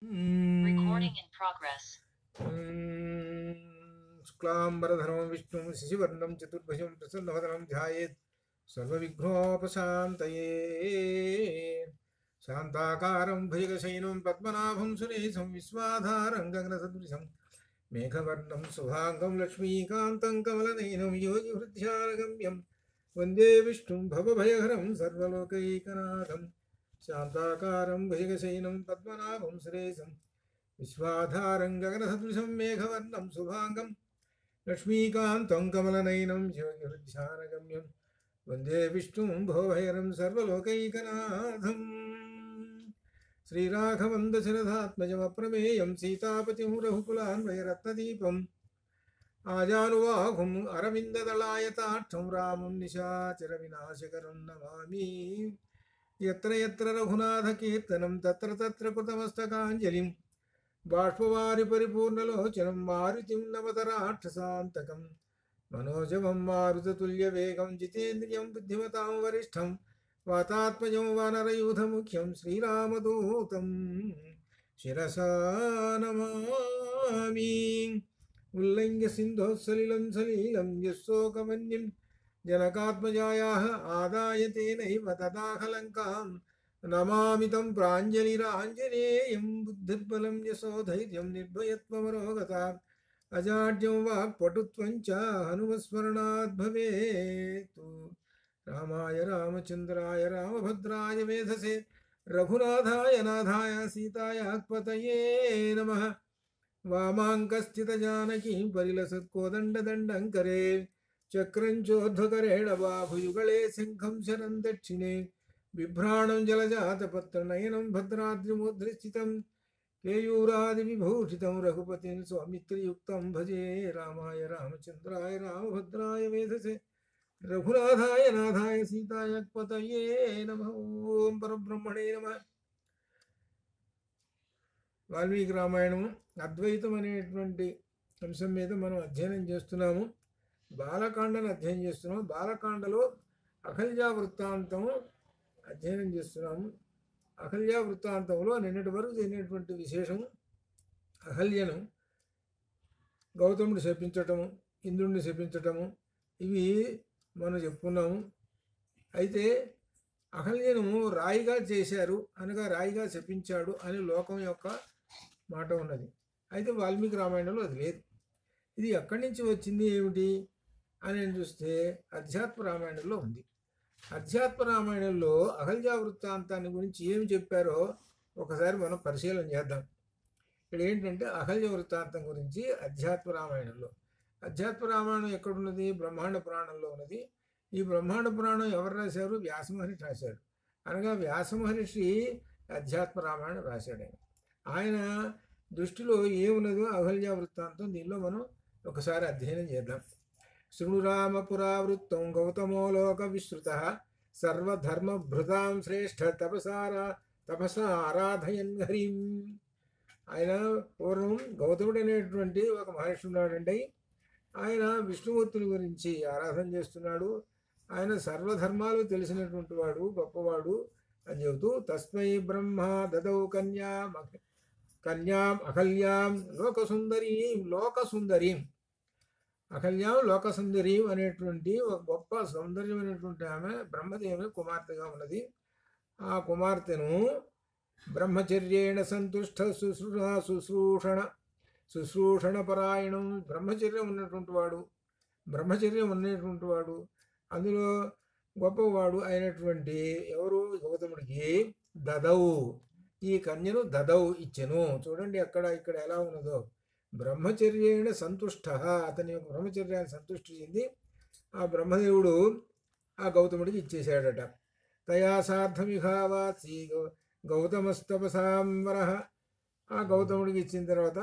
Recording in progress. शुक्लांबरधरं विष्णुं शशिवर्णं चतुर्भुजं प्रसन्नवदनं ध्यायेत् सर्वविघ्नोपशान्तये शान्ताकारं भुजगशयनं पद्मनाभं सुरेशं विश्वाधारं गगनसदृशं मेघवर्णं शुभाङ्गं लक्ष्मीकान्तं कमलनयनं योगिहृद्यानगम्यं वन्दे विष्णुं भवभयहरं सर्वलोकैकनाथं शान्ताकारं भुजगशयनं पद्मनाभं सुरेशं विश्वाधारं गगनसदृशं मेघवर्णं शुभाङ्गं लक्ष्मीकान्तं कमलनयनं योगिहृद्यानगम्यं वन्दे विष्णुं भवभयहरं सर्वलोकैकनाथं श्रीराघवं दशरथात्मजमप्रमेयं सीतापतिं रघुकुलान्वयरत्नदीपम् आजानुबाहुम् अरविन्ददलायताक्षं रामं निशाचरविनाशकरं नमामि यत्र यत्र रघुनाथकीर्तनं तत्र तत्र कृतमस्तकाञ्जलिं बाष्पवारि परिपूर्णलोचनं मारुतिं नमत राक्षसान्तकं मनोजवं मारुततुल्यवेगं जितेन्द्रियं बुद्धिमतां वरिष्ठं वातात्मजं वानरयूथमुख्यं श्रीरामदूतं शिरसा नमामि उल्लङ्घ्य सिन्धोः सलिलं यशोकमन्यं जनकात्मजायाः आदाय तेनैव तदाहलङ्कां नमामि तं प्राञ्जलिराञ्जनेयं बुद्धिर्बलं यशोधैर्यं निर्भयत्वमरोगता अजाड्यं वाक्पटुत्वं च हनुमस्मरणात् भवेत् रामाय रामचन्द्राय रामभद्राय वेधसे रघुनाथाय नाथाय सीतायाः नमः वामाङ्कस्थितजानकीं परिलसत्कोदण्डदण्डं करे चक्रं चोर्ध्वकरेण बाहुयुगले शङ्खं शरं दक्षिणे बिभ्राणं जलजातपत्रनयनं भद्राद्रिमुद्रिस्थितं केयूरादिविभूषितं रघुपतिं सौमित्रियुक्तं भजे रामाय रामचन्द्राय रामभद्राय वेधसे रघुनाथाय नाथाय सीतायाः नमः ओं परब्रह्मणे नमः వాల్మీకి రామాయణము అద్వైతం అనేటువంటి అంశం మీద మనం అధ్యయనం చేస్తున్నాము. బాలకాండను అధ్యయనం చేస్తున్నాము. బాలకాండలో అహల్యా వృత్తాంతము అధ్యయనం చేస్తున్నాము. అహల్యా వృత్తాంతంలో నిన్నటి వరకు జరిగినటువంటి విశేషము అహల్యను గౌతముడు శపించటము, ఇంద్రుడిని శపించటము, ఇవి మనం చెప్పుకున్నాము. అయితే అహల్యను రాయిగా చేశారు అనగా రాయిగా శపించాడు అని లోకం యొక్క మాట ఉన్నది. అయితే వాల్మీకి రామాయణంలో అది లేదు. ఇది ఎక్కడి నుంచి వచ్చింది ఏమిటి అని చూస్తే అధ్యాత్మ రామాయణంలో ఉంది. అధ్యాత్మ రామాయణంలో అహల్యా వృత్తాంతాన్ని గురించి ఏమి చెప్పారో ఒకసారి మనం పరిశీలన చేద్దాం. ఇక్కడ ఏంటంటే అహల్య వృత్తాంతం గురించి అధ్యాత్మ రామాయణంలో. అధ్యాత్మ రామాయణం ఎక్కడున్నది? బ్రహ్మాండ పురాణంలో ఉన్నది. ఈ బ్రహ్మాండ పురాణం ఎవరు రాశారు? వ్యాసమహర్షి రాశాడు. అనగా వ్యాసమహర్షి అధ్యాత్మ రామాయణం రాశాడు. ఆయన దృష్టిలో ఏమున్నదో అహల్యా వృత్తాంతం దీనిలో మనం ఒకసారి అధ్యయనం చేద్దాం. శృణురామ పురావృత్తం గౌతమో లోక విశ్రుత సర్వధర్మభృతాం శ్రేష్ఠ తపసా ఆరాధయన్ హరిం. ఆయన పూర్వం గౌతముడు అనేటువంటి ఒక మహర్షి ఉన్నాడండి. ఆయన విష్ణుమూర్తుని గురించి ఆరాధన చేస్తున్నాడు. ఆయన సర్వధర్మాలు తెలిసినటువంటి వాడు, గొప్పవాడు అని చెబుతూ తస్మై బ్రహ్మ దదౌ కన్యాం అహల్యాం లోకసుందరీం అహల్యాం లోకసుందరీం అనేటువంటి ఒక గొప్ప సౌందర్యమైనటువంటి ఆమె బ్రహ్మదేవుని కుమార్తెగా ఉన్నది. ఆ కుమార్తెను బ్రహ్మచర్యేణ సంతుష్ట శుశ్రూషణ పరాయణం, బ్రహ్మచర్యం ఉన్నటువంటి వాడు అందులో గొప్పవాడు అయినటువంటి ఎవరు? గౌతముడికి దదౌ, ఈ కన్యను దదౌ ఇచ్చెను. చూడండి ఇక్కడ ఎలా ఉన్నదో. బ్రహ్మచర్యేణ సంతుష్ట, అతని యొక్క బ్రహ్మచర్యాన్ని సంతుష్టి చెంది ఆ బ్రహ్మదేవుడు ఆ గౌతముడికి ఇచ్చేశాడట. తయా సార్థమిహావాసి గౌతమస్తపసాంవర, ఆ గౌతముడికి ఇచ్చిన తర్వాత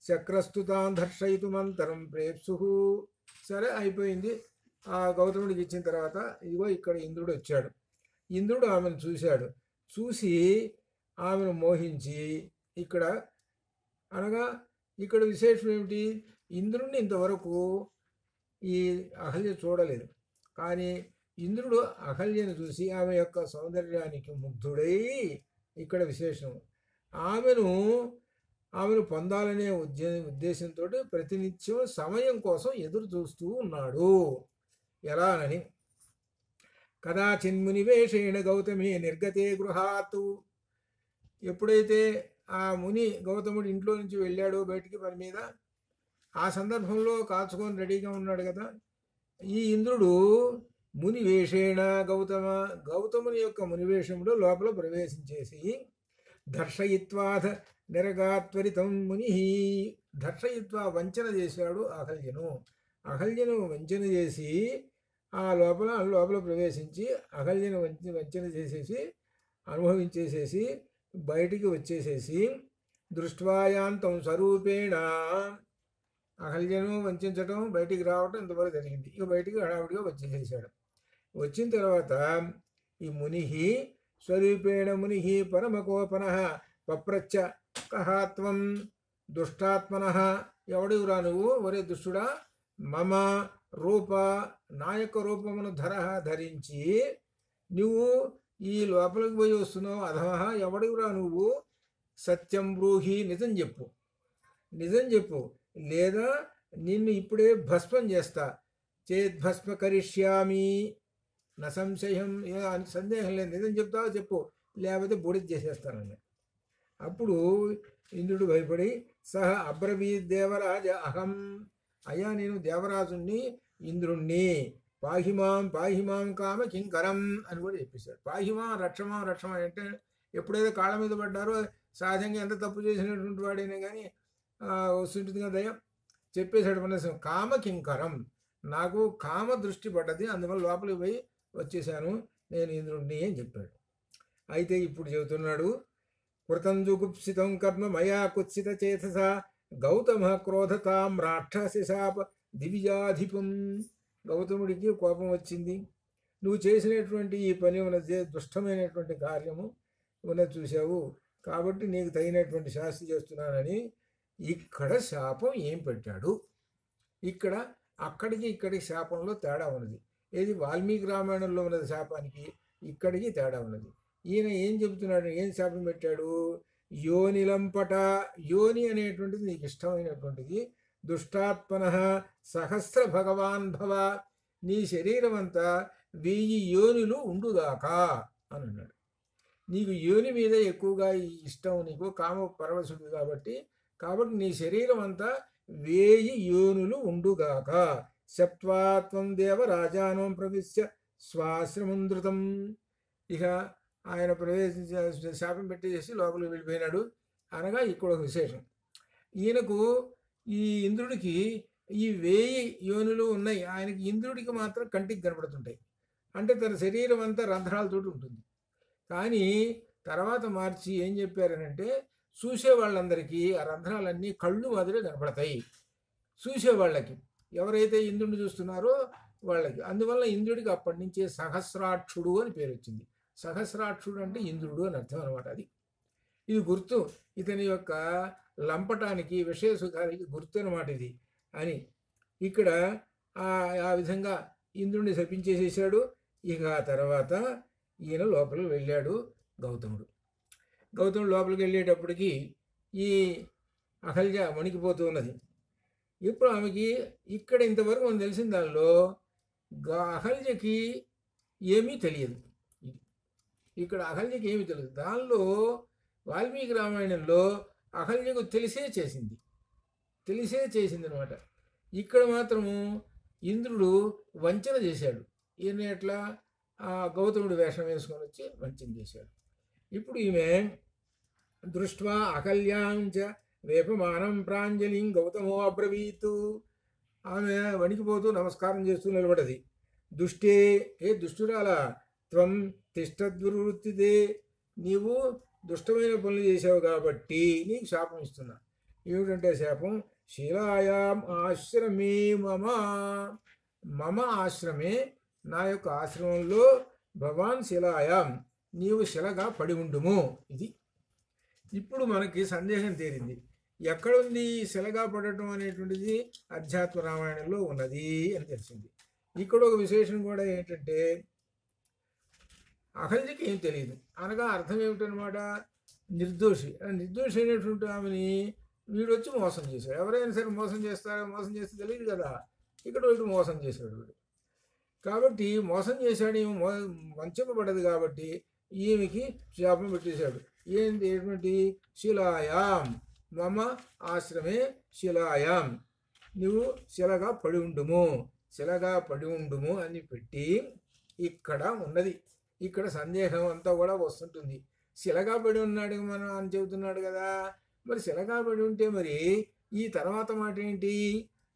చక్రస్తుతాన్ దర్శయితుమంతరం ప్రేప్సు. సరే అయిపోయింది. ఆ గౌతముడికి ఇచ్చిన తర్వాత ఇదిగో ఇక్కడ ఇంద్రుడు వచ్చాడు. ఇంద్రుడు ఆమెను చూశాడు. చూసి ఆమెను మోహించి ఇక్కడ విశేషం ఏమిటి? ఇంద్రుడిని ఇంతవరకు ఈ అహల్య చూడలేదు. కానీ ఇంద్రుడు అహల్యను చూసి ఆమె యొక్క సౌందర్యానికి ముగ్ధుడై ఇక్కడ విశేషం ఆమెను ఆమెను పొందాలనే ఉద్దేశంతో ప్రతినిత్యం సమయం కోసం ఎదురు చూస్తూ ఉన్నాడు. ఎలానని కదాచిన్మునివేషేణ గౌతమి నిర్గతే గృహాత్. ఎప్పుడైతే ఆ ముని గౌతముడు ఇంట్లో నుంచి వెళ్ళాడో బయటికి పని మీద, ఆ సందర్భంలో కాచుకొని రెడీగా ఉన్నాడు కదా, ఈ ఇంద్రుడు మునివేషేణ గౌతముని యొక్క మునివేషంలో లోపల ప్రవేశించేసి దర్శయిత్వాధ నిరగాత్వరితం ముని దర్శయిత్వా వంచన చేశాడు అహల్యను వంచన చేసి ఆ లోపల ప్రవేశించి అహల్యను వంచన చేసేసి అనుభవించేసేసి బయటికి వచ్చేసేసి దృష్ట్వాయాంతం స్వరూపేణ అహల్యను వంచడం బయటికి రావటం ఇంతవరకు జరిగింది. ఇక బయటికి హడావుడిగా వచ్చేసేసాడు. వచ్చిన తర్వాత ఈ ముని స్వరూపేణ ముని పరమకోపన పప్రచ్చ కహాత్వం దుష్టాత్మన, ఎవడురా నువ్వు, ఒరే దుష్టుడా, మమ రూప, నా యొక్క రూపమును ధరించి నువ్వు ఈ లోపలికి పోయి వస్తున్నావు, అధమః ఎవడురా నువ్వు, సత్యం బ్రూహి, నిజం చెప్పు లేదా నిన్ను ఇప్పుడే భస్మం చేస్తా, చేద్భస్మ కరిష్యామి నా సంశయం, సందేహం లేదు, నిజం చెప్తావో చెప్పు, లేకపోతే బూడిద చేసేస్తానని. అప్పుడు ఇంద్రుడు భయపడి సహ అబ్రవీత్ దేవరాజ అహం, అయ్యా నేను దేవరాజుని ఇంద్రుణ్ణి, పాహిమాం కామ కింకరం అని కూడా చెప్పేశాడు. పాహిమా రక్షమా అంటే ఎప్పుడైతే కాళ్ళ మీద పడ్డారో సహజంగా ఎంత తప్పు చేసినటువంటి వాడైనా కానీ వస్తుంటుంది కదా దయ, చెప్పేశాడు మనసు. కామ కింకరం, నాకు కామ దృష్టి పడ్డది, అందువల్ల లోపలికి పోయి వచ్చేసాను నేను ఇంద్రుణ్ణి అని చెప్పాడు. అయితే ఇప్పుడు చెబుతున్నాడు, కృతం జుగుప్సితం కర్మ మయా కుత్సిత చేతస గౌతమ క్రోధతాం రాక్షసి శాప దివిజాధిపం. గౌతముడికి కోపం వచ్చింది, నువ్వు చేసినటువంటి ఈ పని ఉన్నది దుష్టమైనటువంటి కార్యము ఉన్నది చూసావు, కాబట్టి నీకు తగినటువంటి శాస్తి చేస్తున్నానని ఇక్కడ శాపం ఏం పెట్టాడు. ఇక్కడ ఇక్కడికి శాపంలో తేడా ఉన్నది. ఏది వాల్మీకి రామాయణంలో ఉన్నది శాపానికి ఇక్కడికి తేడా ఉన్నది. ఈయన ఏం చెబుతున్నాడు, ఏం శాపం పెట్టాడు, యోనిలంపట, యోని అనేటువంటిది నీకు ఇష్టమైనటువంటిది, దుష్టాత్మన సహస్ర భగవాన్ భవ, నీ శరీరం అంతా 1000 యోనులు ఉండుగాక అని అన్నాడు. నీకు యోని మీద ఎక్కువగా ఇష్టం, నీకు కామ పరవశుడు కాబట్టి నీ శరీరం అంతా 1000 యోనులు ఉండుగాక. సప్త్వాత్వం దేవరాజానం ప్రవిశ్య స్వాశ్రమంధృతం. ఇక ఆయన ప్రవేశించ శాపం పెట్టేసి లోపలికి వెళ్ళిపోయినాడు. అనగా ఇక్కడ ఒక విశేషం, ఈయనకు ఈ ఇంద్రుడికి ఈ 1000 యోనులు ఉన్నాయి, ఆయనకి ఇంద్రుడికి మాత్రం కంటికి కనపడుతుంటాయి. అంటే తన శరీరం అంతా రంధ్రాలతో ఉంటుంది. కానీ తర్వాత మార్చి ఏం చెప్పారనంటే, చూసేవాళ్ళందరికీ ఆ రంధ్రాలన్నీ కళ్ళు మాదిరి కనపడతాయి చూసేవాళ్ళకి, ఎవరైతే ఇంద్రుడిని చూస్తున్నారో వాళ్ళకి. అందువల్ల ఇంద్రుడికి అప్పటి నుంచే సహస్రాక్షుడు అని పేరు వచ్చింది. సహస్రాక్షుడు అంటే ఇంద్రుడు అని అర్థం అనమాట. ఇది గుర్తు, ఇతని యొక్క లంపటానికి విషయ సుఖానికి గుర్తు అనమాట ఇది అని. ఇక్కడ ఆ విధంగా ఇంద్రుడిని శపించేసేసాడు. ఇక ఆ తర్వాత ఈయన లోపలికి వెళ్ళాడు గౌతముడు లోపలికి వెళ్ళేటప్పటికి ఈ అహల్య వణికిపోతూ ఉన్నది. ఇప్పుడు ఆమెకి ఇక్కడ ఇంతవరకు మనం తెలిసిన దానిలో అహల్యకి ఏమీ తెలియదు. ఇక్కడ అహల్యకి ఏమీ తెలియదు. దానిలో వాల్మీకి రామాయణంలో అహల్యకు తెలిసే చేసింది అనమాట. ఇక్కడ మాత్రము ఇంద్రుడు వంచన చేశాడు. ఈయన ఎట్లా గౌతముడు వేషం వేసుకొని వచ్చి వంచన చేశాడు. ఇప్పుడు ఈమె దృష్ట్వా అహల్యాంచ వేపమానం ప్రాంజలిం గౌతమో అబ్రవీతు, ఆమె వణికిపోతూ నమస్కారం చేస్తూ నిలబడది. దుష్టే, ఏ దుష్టురాలా, త్వం తిష్టద్వృత్తిదే, నీవు దుష్టమైన పనులు చేసావు కాబట్టి నీకు శాపం ఇస్తున్నా. ఏమిటంటే శాపం, శిలాయాం ఆశ్రమే మమ ఆశ్రమే, నా యొక్క ఆశ్రమంలో భవాన్ శిలాయాం, నీవు శిలగా పడి ఉండుము. ఇది ఇప్పుడు మనకి సందేహం తీరింది. ఎక్కడుంది శిలగా పడటం అనేటువంటిది? అధ్యాత్మ రామాయణంలో ఉన్నది అని తెలిసింది. ఇక్కడ ఒక విశేషం కూడా ఏంటంటే, అహల్యకి ఏం తెలియదు అనగా అర్థం ఏమిటనమాట, నిర్దోషి. నిర్దోషి అయినటువంటి ఆమెని వీడు వచ్చి మోసం చేశాడు. ఎవరైనా సరే మోసం చేస్తారో, మోసం చేస్తే తెలియదు కదా. ఇక్కడ వీడు మోసం చేశాడు వీడు. కాబట్టి మోసం చేశాడు, ఈమె వంచబడ్డది కాబట్టి ఈమెకి శాపం పెట్టేశాడు. ఏంటి ఎటువంటి శిలాయాం మమ ఆశ్రమే శిలాయాం, నువ్వు శిలగా పడి ఉండుము, శిలగా పడి ఉండుము అని పెట్టి ఇక్కడ ఉన్నది. ఇక్కడ సందేహం అంతా కూడా వస్తుంటుంది. శిలగా పడి ఉన్నాడు మనం అని చెబుతున్నాడు కదా. మరి శిలగా పడి ఉంటే మరి ఈ తర్వాత మాట ఏంటి?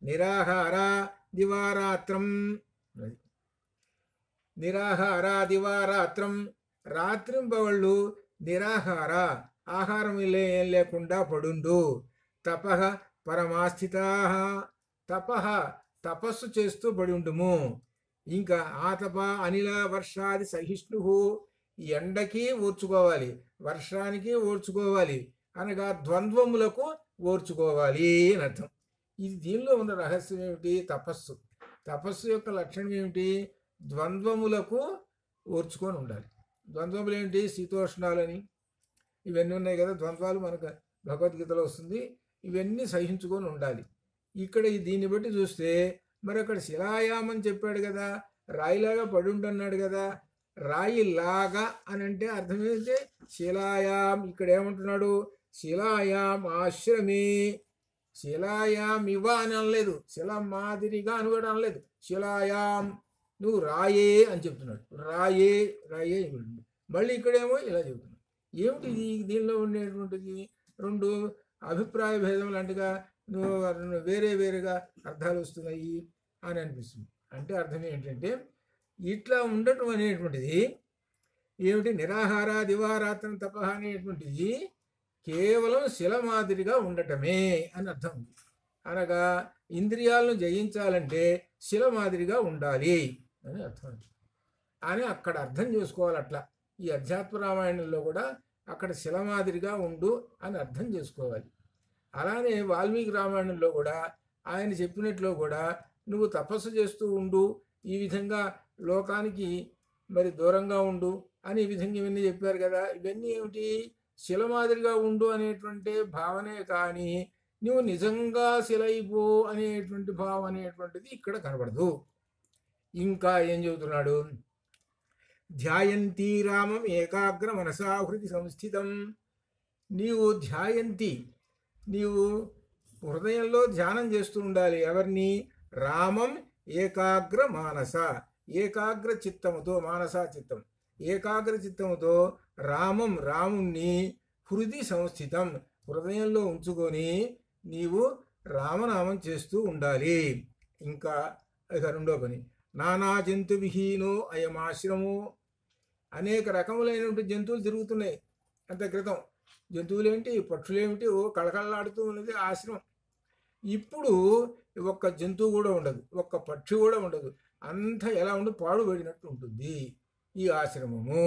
నిరాహార దివారాత్రం. నిరాహార దివారాత్రం, రాత్రింబవళ్ళు నిరాహార, ఆహారం ఏం లేకుండా పడుండు. తపః పరమాస్థితా, తపః తపస్సు చేస్తూ పడి ఉండుము. ఇంకా ఆతప అనిల వర్షాది సహిష్ణు, ఎండకి ఓర్చుకోవాలి, వర్షానికి ఓర్చుకోవాలి, అనగా ద్వంద్వములకు ఓర్చుకోవాలి అని అర్థం. ఇది దీనిలో ఉన్న రహస్యం ఏమిటి? తపస్సు. తపస్సు యొక్క లక్షణం ఏమిటి? ద్వంద్వములకు ఓర్చుకొని ఉండాలి. ద్వంద్వములు ఏంటి? శీతోష్ణాలని ఇవన్నీ ఉన్నాయి కదా, ద్వంద్వాలు మనకు భగవద్గీతలో వస్తుంది. ఇవన్నీ సహించుకొని ఉండాలి. ఇక్కడ దీన్ని బట్టి చూస్తే మరి అక్కడ శిలాయామని చెప్పాడు కదా, రాయిలాగా పడి ఉండన్నాడు కదా. రాయిలాగా అని అంటే అర్థం ఏంటంటే శిలాయాం. ఇక్కడ ఏమంటున్నాడు? శిలాయాం ఆశ్రమే. శిలాయాం ఇవ అని అనలేదు, శిల మాదిరిగా అని కూడా అనలేదు. శిలాయాం నువ్వు రాయే అని చెప్తున్నాడు. రాయే రాయే మళ్ళీ ఇక్కడేమో ఇలా చెబుతున్నాడు. ఏమిటి దీనిలో ఉండేటువంటిది? రెండు అభిప్రాయ భేదం లాంటిగా వేరే వేరేగా అర్థాలు వస్తున్నాయి అని అనిపిస్తుంది. అంటే అర్థం ఏంటంటే ఇట్లా ఉండటం అనేటువంటిది ఏమిటి? నిరాహార దివారాత్రం తప అనేటువంటిది కేవలం శిల మాదిరిగా ఉండటమే అని అర్థం. అనగా ఇంద్రియాలను జయించాలంటే శిల మాదిరిగా ఉండాలి అని అర్థం అని అక్కడ అర్థం చేసుకోవాలి. అట్లా ఈ అధ్యాత్మ రామాయణంలో కూడా అక్కడ శిల మాదిరిగా ఉండు అని అర్థం చేసుకోవాలి. అలానే వాల్మీకి రామాయణంలో కూడా ఆయన చెప్పినట్లు కూడా నువ్వు తపస్సు చేస్తూ ఉండు, ఈ విధంగా లోకానికి మరి దూరంగా ఉండు అని ఈ విధంగా ఇవన్నీ చెప్పారు కదా. ఇవన్నీ ఏమిటి? శిల మాదిరిగా ఉండు అనేటువంటి భావనే కానీ నువ్వు నిజంగా శిలైపో అనేటువంటి భావం అనేటువంటిది ఇక్కడ కనబడదు. ఇంకా ఏం చెబుతున్నాడు? ధ్యాయంతి రామం ఏకాగ్ర మనసా హృది సంస్థితం. నీవు ధ్యాయంతి, నీవు హృదయంలో ధ్యానం చేస్తూ ఉండాలి. ఎవరిని? రామం ఏకాగ్ర మానస, ఏకాగ్ర చిత్తముతో, మానసా చిత్తం, ఏకాగ్ర చిత్తముతో రామం రాముణ్ణి హృది సంస్థితం, హృదయంలో ఉంచుకొని నీవు రామనామం చేస్తూ ఉండాలి. ఇంకా ఇక రెండో పని, నానా జంతు విహీనో అయమాశ్రమో. అనేక రకములైనటువంటి జంతువులు తిరుగుతున్నాయి. అంత క్రితం జంతువులేంటి, పక్షులేమిటి, ఓ కళకళలాడుతూ ఉన్నది ఆశ్రమం. ఇప్పుడు ఒక్క జంతువు కూడా ఉండదు, ఒక్క పక్షి కూడా ఉండదు. అంతా ఎలా ఉండి పాడుపడినట్టు ఉంటుంది ఈ ఆశ్రమము.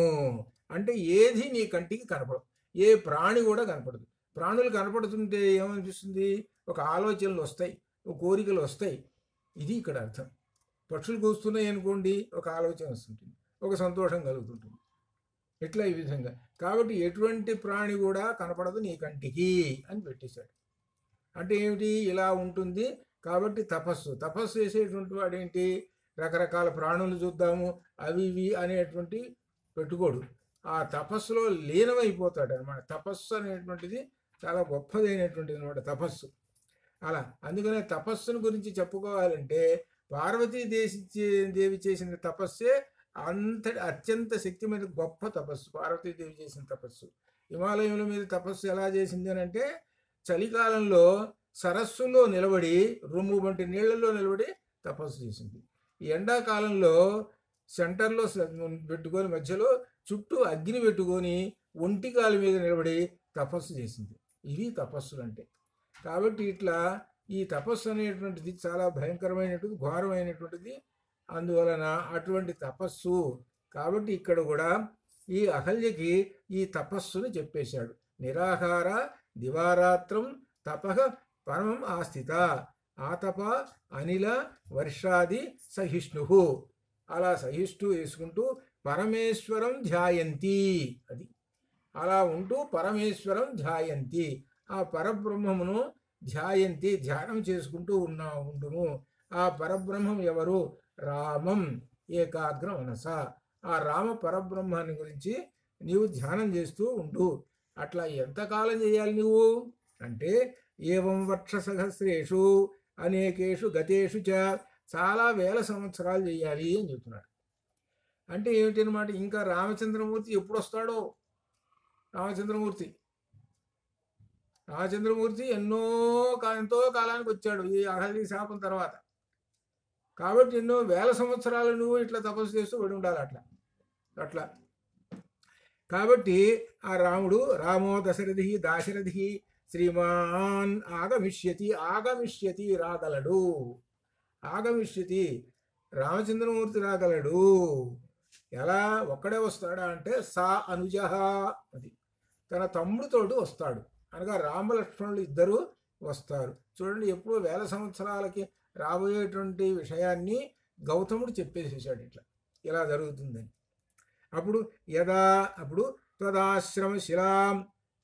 అంటే ఏది నీ కంటికి కనపడదు, ఏ ప్రాణి కూడా కనపడదు. ప్రాణులు కనపడుతుంటే ఏమనిపిస్తుంది? ఒక ఆలోచనలు వస్తాయి, ఒక కోరికలు వస్తాయి. ఇది ఇక్కడ అర్థం. పక్షులు కూస్తున్నాయి అనుకోండి, ఒక ఆలోచన వస్తుంటుంది, ఒక సంతోషం కలుగుతుంటుంది. ఇట్లా ఈ విధంగా. కాబట్టి ఎటువంటి ప్రాణి కూడా కనపడదు నీ కంటికి అని పెట్టేశాడు. అంటే ఏమిటి? ఇలా ఉంటుంది. కాబట్టి తపస్సు, తపస్సు చేసేటువంటి వాడేంటి? రకరకాల ప్రాణులు చూద్దాము అవి ఇవి అనేటువంటి పెట్టుకోడు, ఆ తపస్సులో లీనమైపోతాడు అనమాట. తపస్సు అనేటువంటిది చాలా గొప్పదైనటువంటిది అనమాట తపస్సు. అలా అందుకనే తపస్సును గురించి చెప్పుకోవాలంటే పార్వతీదేవి చేసిన తపస్సే అత్యంత శక్తిమైన గొప్ప తపస్సు. పార్వతీదేవి చేసిన తపస్సు హిమాలయముల మీద తపస్సు ఎలా చేసింది అని అంటే చలికాలంలో సరస్సులో నిలబడి, రొమ్ము వంటి నీళ్లలో నిలబడి తపస్సు చేసింది. ఈ ఎండాకాలంలో సెంటర్లో పెట్టుకొని మధ్యలో చుట్టూ అగ్ని పెట్టుకొని ఒంటికాల మీద నిలబడి తపస్సు చేసింది. ఇవి తపస్సులు అంటే. కాబట్టి ఇట్లా ఈ తపస్సు అనేటువంటిది చాలా భయంకరమైనటువంటిది, ఘోరమైనటువంటిది. అందువలన అటువంటి తపస్సు. కాబట్టి ఇక్కడ కూడా ఈ అహల్యకి ఈ తపస్సును చెప్పేశాడు. నిరాహార దివారాత్రం తపః పరమం ఆస్థిత, ఆతప అనిల వర్షాది సహిష్ణు. అలా సహిష్ణు వేసుకుంటూ పరమేశ్వరం ధ్యాయంతి. అది అలా ఉంటూ పరమేశ్వరం ధ్యాయంతి, ఆ పరబ్రహ్మమును ధ్యాయంతి, ధ్యానం చేసుకుంటూ ఉండుము. ఆ పరబ్రహ్మం ఎవరు? రామం ఏకాగ్ర మనస. ఆ రామ పరబ్రహ్మాన్ని గురించి నీవు ధ్యానం చేస్తూ ఉండు. అట్లా ఎంతకాలం చేయాలి నువ్వు అంటే, ఏవం వర్ష సహస్రేషు అనేకేషు గతేషు చ, చాలా వేల సంవత్సరాలు చేయాలి అని చెప్తున్నాడు. అంటే ఏమిటనమాట, ఇంకా రామచంద్రమూర్తి ఎప్పుడు వస్తాడో. రామచంద్రమూర్తి ఎంతో కాలానికి వచ్చాడు ఈ అహల్య శాపం తర్వాత. కాబట్టి ఎన్నో వేల సంవత్సరాలు నువ్వు ఇట్లా తపస్సు చేస్తూ పడి ఉండాలి అట్లా. కాబట్టి ఆ రామో దశరథి దాశరథి శ్రీమాన్ ఆగమిష్యతి రాగలడు. రామచంద్రమూర్తి రాగలడు. ఎలా? ఒక్కడే వస్తాడా అంటే సా అనుజ, అది తన తమ్ముడితోటి వస్తాడు. అనగా రామలక్ష్మణులు ఇద్దరు వస్తారు. చూడండి, ఎప్పుడు వేల సంవత్సరాలకి రాబోయేటువంటి విషయాన్ని గౌతముడు చెప్పేసేసాడు ఇలా జరుగుతుందని. అప్పుడు త్వదాశ్రమ శిలాం,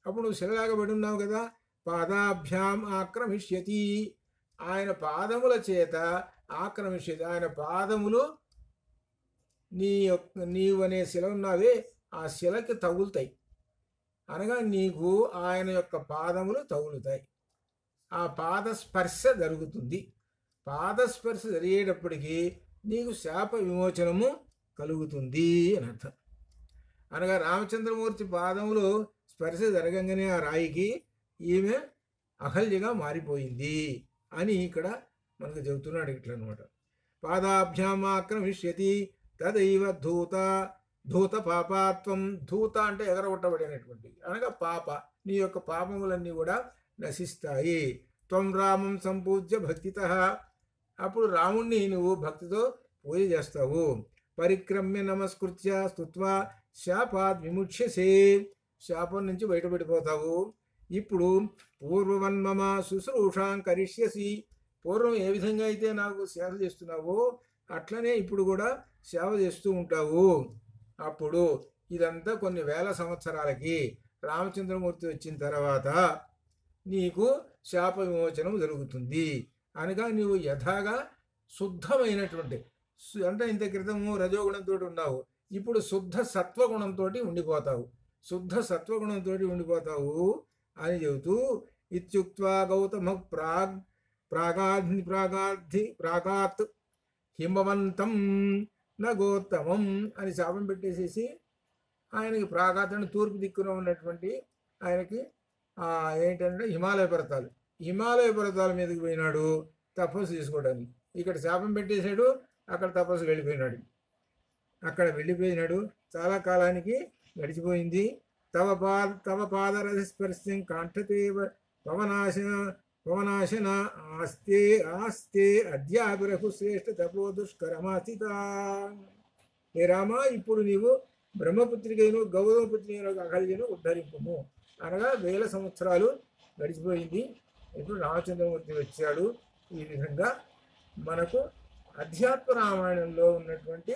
అప్పుడు నువ్వు శిలలాగా పడి ఉన్నావు కదా, పాదాభ్యాం ఆక్రమిష్యతి, ఆయన పాదముల చేత ఆక్రమిష్యతి, ఆయన పాదములు నీవు అనే శిల ఉన్నావే ఆ శిలకి తగులుతాయి. అనగా నీకు ఆయన యొక్క పాదములు తగులుతాయి. ఆ పాదస్పర్శ జరుగుతుంది. పాదస్పర్శ జరిగేటప్పటికీ నీకు శాప విమోచనము కలుగుతుంది అని అర్థం. అనగా రామచంద్రమూర్తి పాదములు స్పర్శ జరగంగానే ఆ రాయికి ఈమె అహల్యగా మారిపోయింది అని ఇక్కడ మనకు చెబుతున్నాడు ఇట్లనమాట. పాదాభ్యాం ఆక్రమిష్యతి తదైవ ధూత పాపాత్వం. ధూత అంటే ఎగరగొట్టబడినటువంటి, అనగా పాప, నీ యొక్క పాపములన్నీ కూడా నశిస్తాయి. త్వం రామం సంపూజ్య భక్తితః, అప్పుడు రాముణ్ణి నువ్వు భక్తితో పూజ చేస్తావు. పరిక్రమ్య నమస్కృత్య స్తుత్వా శాపాద్ విముచ్యసే, శాపం నుంచి బయటపడిపోతావు. ఇప్పుడు పూర్వవన్మమ శుశ్రూషాం కరిష్యసి, పూర్వం ఏ విధంగా అయితే నాకు సేవ చేస్తున్నావో అట్లనే ఇప్పుడు కూడా సేవ చేస్తూ ఉంటావు. అప్పుడు ఇదంతా కొన్ని వేల సంవత్సరాలకి రామచంద్రమూర్తి వచ్చిన తర్వాత నీకు శాప విమోచనం జరుగుతుంది. అనగా నీవు యథాగా శుద్ధమైనటువంటి, అంటే ఇంత క్రితము రజోగుణంతో ఉన్నావు, ఇప్పుడు శుద్ధ సత్వగుణంతో ఉండిపోతావు అని చెబుతూ, ఇత్యుక్త్వా గౌతమ ప్రాగాత్ హిమవంతం నగోత్తమం అని శాపం పెట్టేసేసి ఆయనకి ప్రాగాతని తూర్పు దిక్కున ఉన్నటువంటి ఆయనకి ఏంటంటే హిమాలయ పర్వతాల మీదకి పోయినాడు తపస్సు చేసుకోవడానికి. ఇక్కడ శాపం పెట్టేశాడు, అక్కడ తపస్సు వెళ్ళిపోయినాడు. చాలా కాలానికి గడిచిపోయింది. తవ పాదరథ స్పర్శం కాంఠతే పవనాశన ఆస్తే అద్యాభిరహు శ్రేష్ఠ తపో దుష్కరమాస్థిత. హే రామ, ఇప్పుడు నీవు బ్రహ్మపుత్రికైన గౌతమపుత్రికైన అహల్యను ఉద్ధరింపుము. అనగా వేల సంవత్సరాలు గడిచిపోయింది, ఇప్పుడు రామచంద్రమూర్తి వచ్చాడు. ఈ విధంగా మనకు అధ్యాత్మ రామాయణంలో ఉన్నటువంటి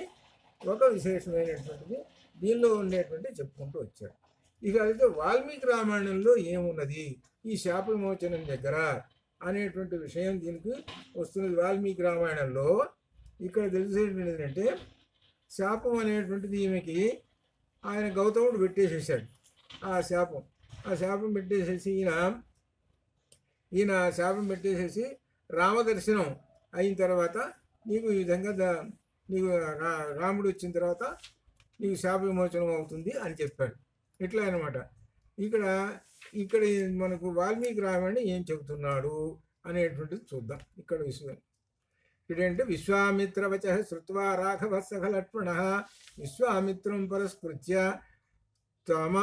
ఒక విశేషమైనటువంటిది దీనిలో ఉండేటువంటి చెప్పుకుంటూ వచ్చాడు. ఇక అయితే వాల్మీకి రామాయణంలో ఏమున్నది ఈ శాప విమోచనం దగ్గర అనేటువంటి విషయం దీనికి వస్తున్నది. వాల్మీకి రామాయణంలో ఇక్కడ తెలిసేటువంటిది ఏంటంటే, శాపం అనేటువంటిది ఈమెకి ఆయన గౌతముడు పెట్టేసేసాడు. ఆ శాపం పెట్టేసేసి ఈయన శాపం పెట్టేసేసి రామదర్శనం అయిన తర్వాత నీకు ఈ విధంగా నీకు రాముడు వచ్చిన తర్వాత నీకు శాప విమోచనం అవుతుంది అని చెప్పాడు. ఇట్లా అనమాట. ఇక్కడ మనకు వాల్మీకి రామాయణం ఏం చెబుతున్నాడు అనేటువంటిది చూద్దాం. ఇక్కడ ఇదేంటే, విశ్వామిత్రవచ శ్రుత్వా రాఘవ సఖ లక్ష్మణ విశ్వామిత్రం పరస్కృత్య తమ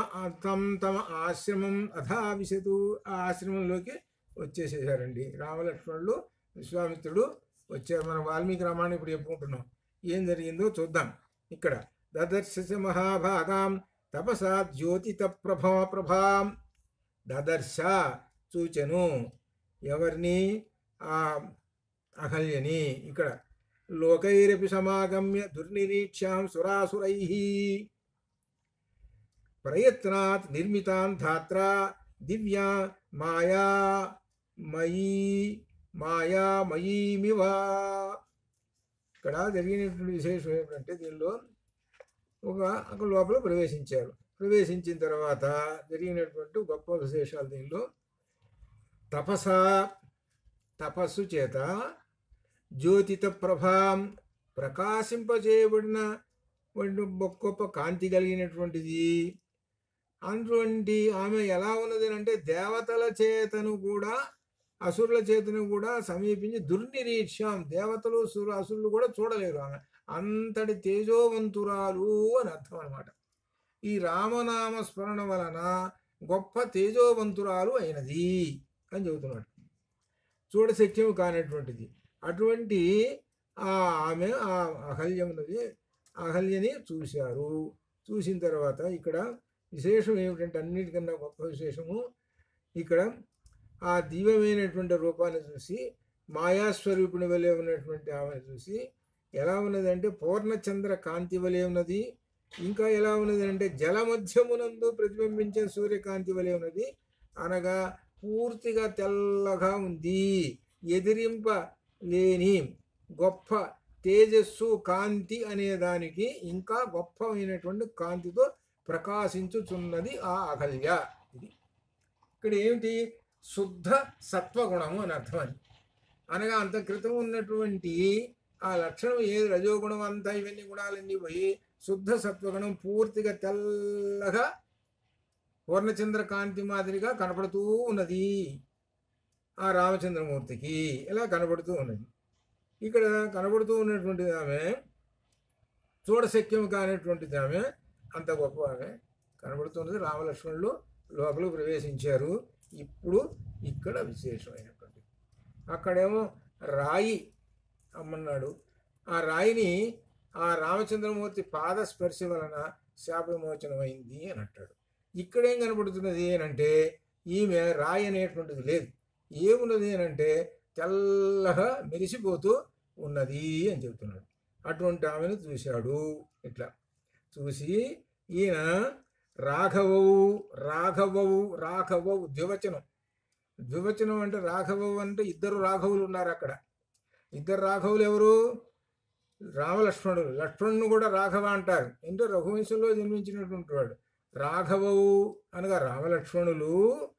ఆశ్రమం అధావిశతు. ఆ ఆశ్రమంలోకి వచ్చేసేసారండి రామలక్ష్మణులు, విశ్వామిత్రుడు వచ్చారు. మనం వాల్మీకి రామాయణం ఇప్పుడు చెప్పుకుంటున్నాం. ఏం జరిగిందో చూద్దాం. ఇక్కడ దదర్శ మహాభాగాం తపసా జ్యోతిత ప్రభాం. దదర్శ చూచెను ఎవరిని? ఆ అహల్యని. ఇక్కడ లోకైరపి సమాగమ్య దుర్నిరీక్ష్యాం సురాసురై ప్రయత్నాత్ నిర్మితాన్ ధాత్ర దివ్యా మాయా మయీ మాయామయీమివ. ఇక్కడ జరిగినటువంటి విశేషం ఏమిటంటే దీనిలో అక్కడ లోపల ప్రవేశించారు. ప్రవేశించిన తర్వాత జరిగినటువంటి గొప్ప విశేషాలు దీనిలో తపస్సు చేత జ్యోతిత ప్రభాం ప్రకాశింపజేయబడిన గొప్ప కాంతి కలిగినటువంటిది. అటువంటి ఆమె ఎలా ఉన్నది అంటే దేవతల చేతను కూడా అసురుల చేతను కూడా సమీపించి దుర్నిరీక్ష్యం, దేవతలు అసురులు కూడా చూడలేరు ఆమె, అంతటి తేజోవంతురాలు అని అర్థం అనమాట. ఈ రామనామ స్మరణ వలన గొప్ప తేజోవంతురాలు అయినది అని చెబుతున్నాడు. చూడశక్యం కానటువంటిది. అటువంటి ఆమె అహల్యని చూశారు. చూసిన తర్వాత ఇక్కడ విశేషం ఏమిటంటే అన్నిటికన్నా గొప్ప విశేషము ఇక్కడ ఆ దివ్యమైనటువంటి రూపాన్ని చూసి మాయాస్వరూపిణి వలె ఉన్నటువంటి ఆమెను చూసి ఎలా ఉన్నదంటే పూర్ణచంద్ర కాంతి వలె ఉన్నది. ఇంకా ఎలా ఉన్నది అంటే జలమధ్యమునందు ప్రతిబింబించే సూర్యకాంతి వలె ఉన్నది. అనగా పూర్తిగా తెల్లగా ఉంది. ఎదిరింప లేని గొప్ప తేజస్సు కాంతి అనే దానికి ఇంకా గొప్పమైనటువంటి కాంతితో ప్రకాశించుచున్నది ఆ అహల్య. ఇది ఇక్కడ ఏమిటి? శుద్ధ సత్వగుణము అని అర్థం. అని అనగా అంత క్రితం ఉన్నటువంటి ఆ లక్షణం ఏది రజోగుణం అంతా ఇవన్నీ గుణాలన్నీ పోయి శుద్ధ సత్వగుణం పూర్తిగా తెల్లగా పూర్ణచంద్ర కాంతి మాదిరిగా కనపడుతూ ఉన్నది ఆ రామచంద్రమూర్తికి. ఇలా కనబడుతూ ఉన్నది. ఇక్కడ కనబడుతూ ఉన్నటువంటిది ఆమె చూడశక్యం కానటువంటిది. ఆమె అంత గొప్ప ఆమె కనబడుతున్నది. రామలక్ష్మణులు లోపలికి ప్రవేశించారు. ఇప్పుడు ఇక్కడ విశేషమైనటువంటి అక్కడేమో రాయి అమ్మన్నాడు. ఆ రాయిని ఆ రామచంద్రమూర్తి పాద స్పర్శ వలన శాప విమోచనమైంది అని అంటాడు. ఇక్కడేం కనబడుతున్నది అని అంటే ఈమె రాయి అనేటువంటిది లేదు. ఏమున్నది అని అంటే తెల్లగా మెరిసిపోతూ ఉన్నది అని చెబుతున్నాడు. అటువంటి ఆమెను చూశాడు. ఇట్లా చూసి ఈయన రాఘవవు ద్వివచనం అంటే రాఘవవు అంటే ఇద్దరు రాఘవులు ఉన్నారు అక్కడ. ఇద్దరు రాఘవులు ఎవరు? రామలక్ష్మణుడు. లక్ష్మణుని కూడా రాఘవ అంటారు. అంటే రఘువంశంలో జన్మించినటువంటి వాడు. రాఘవవు అనగా రామలక్ష్మణులు.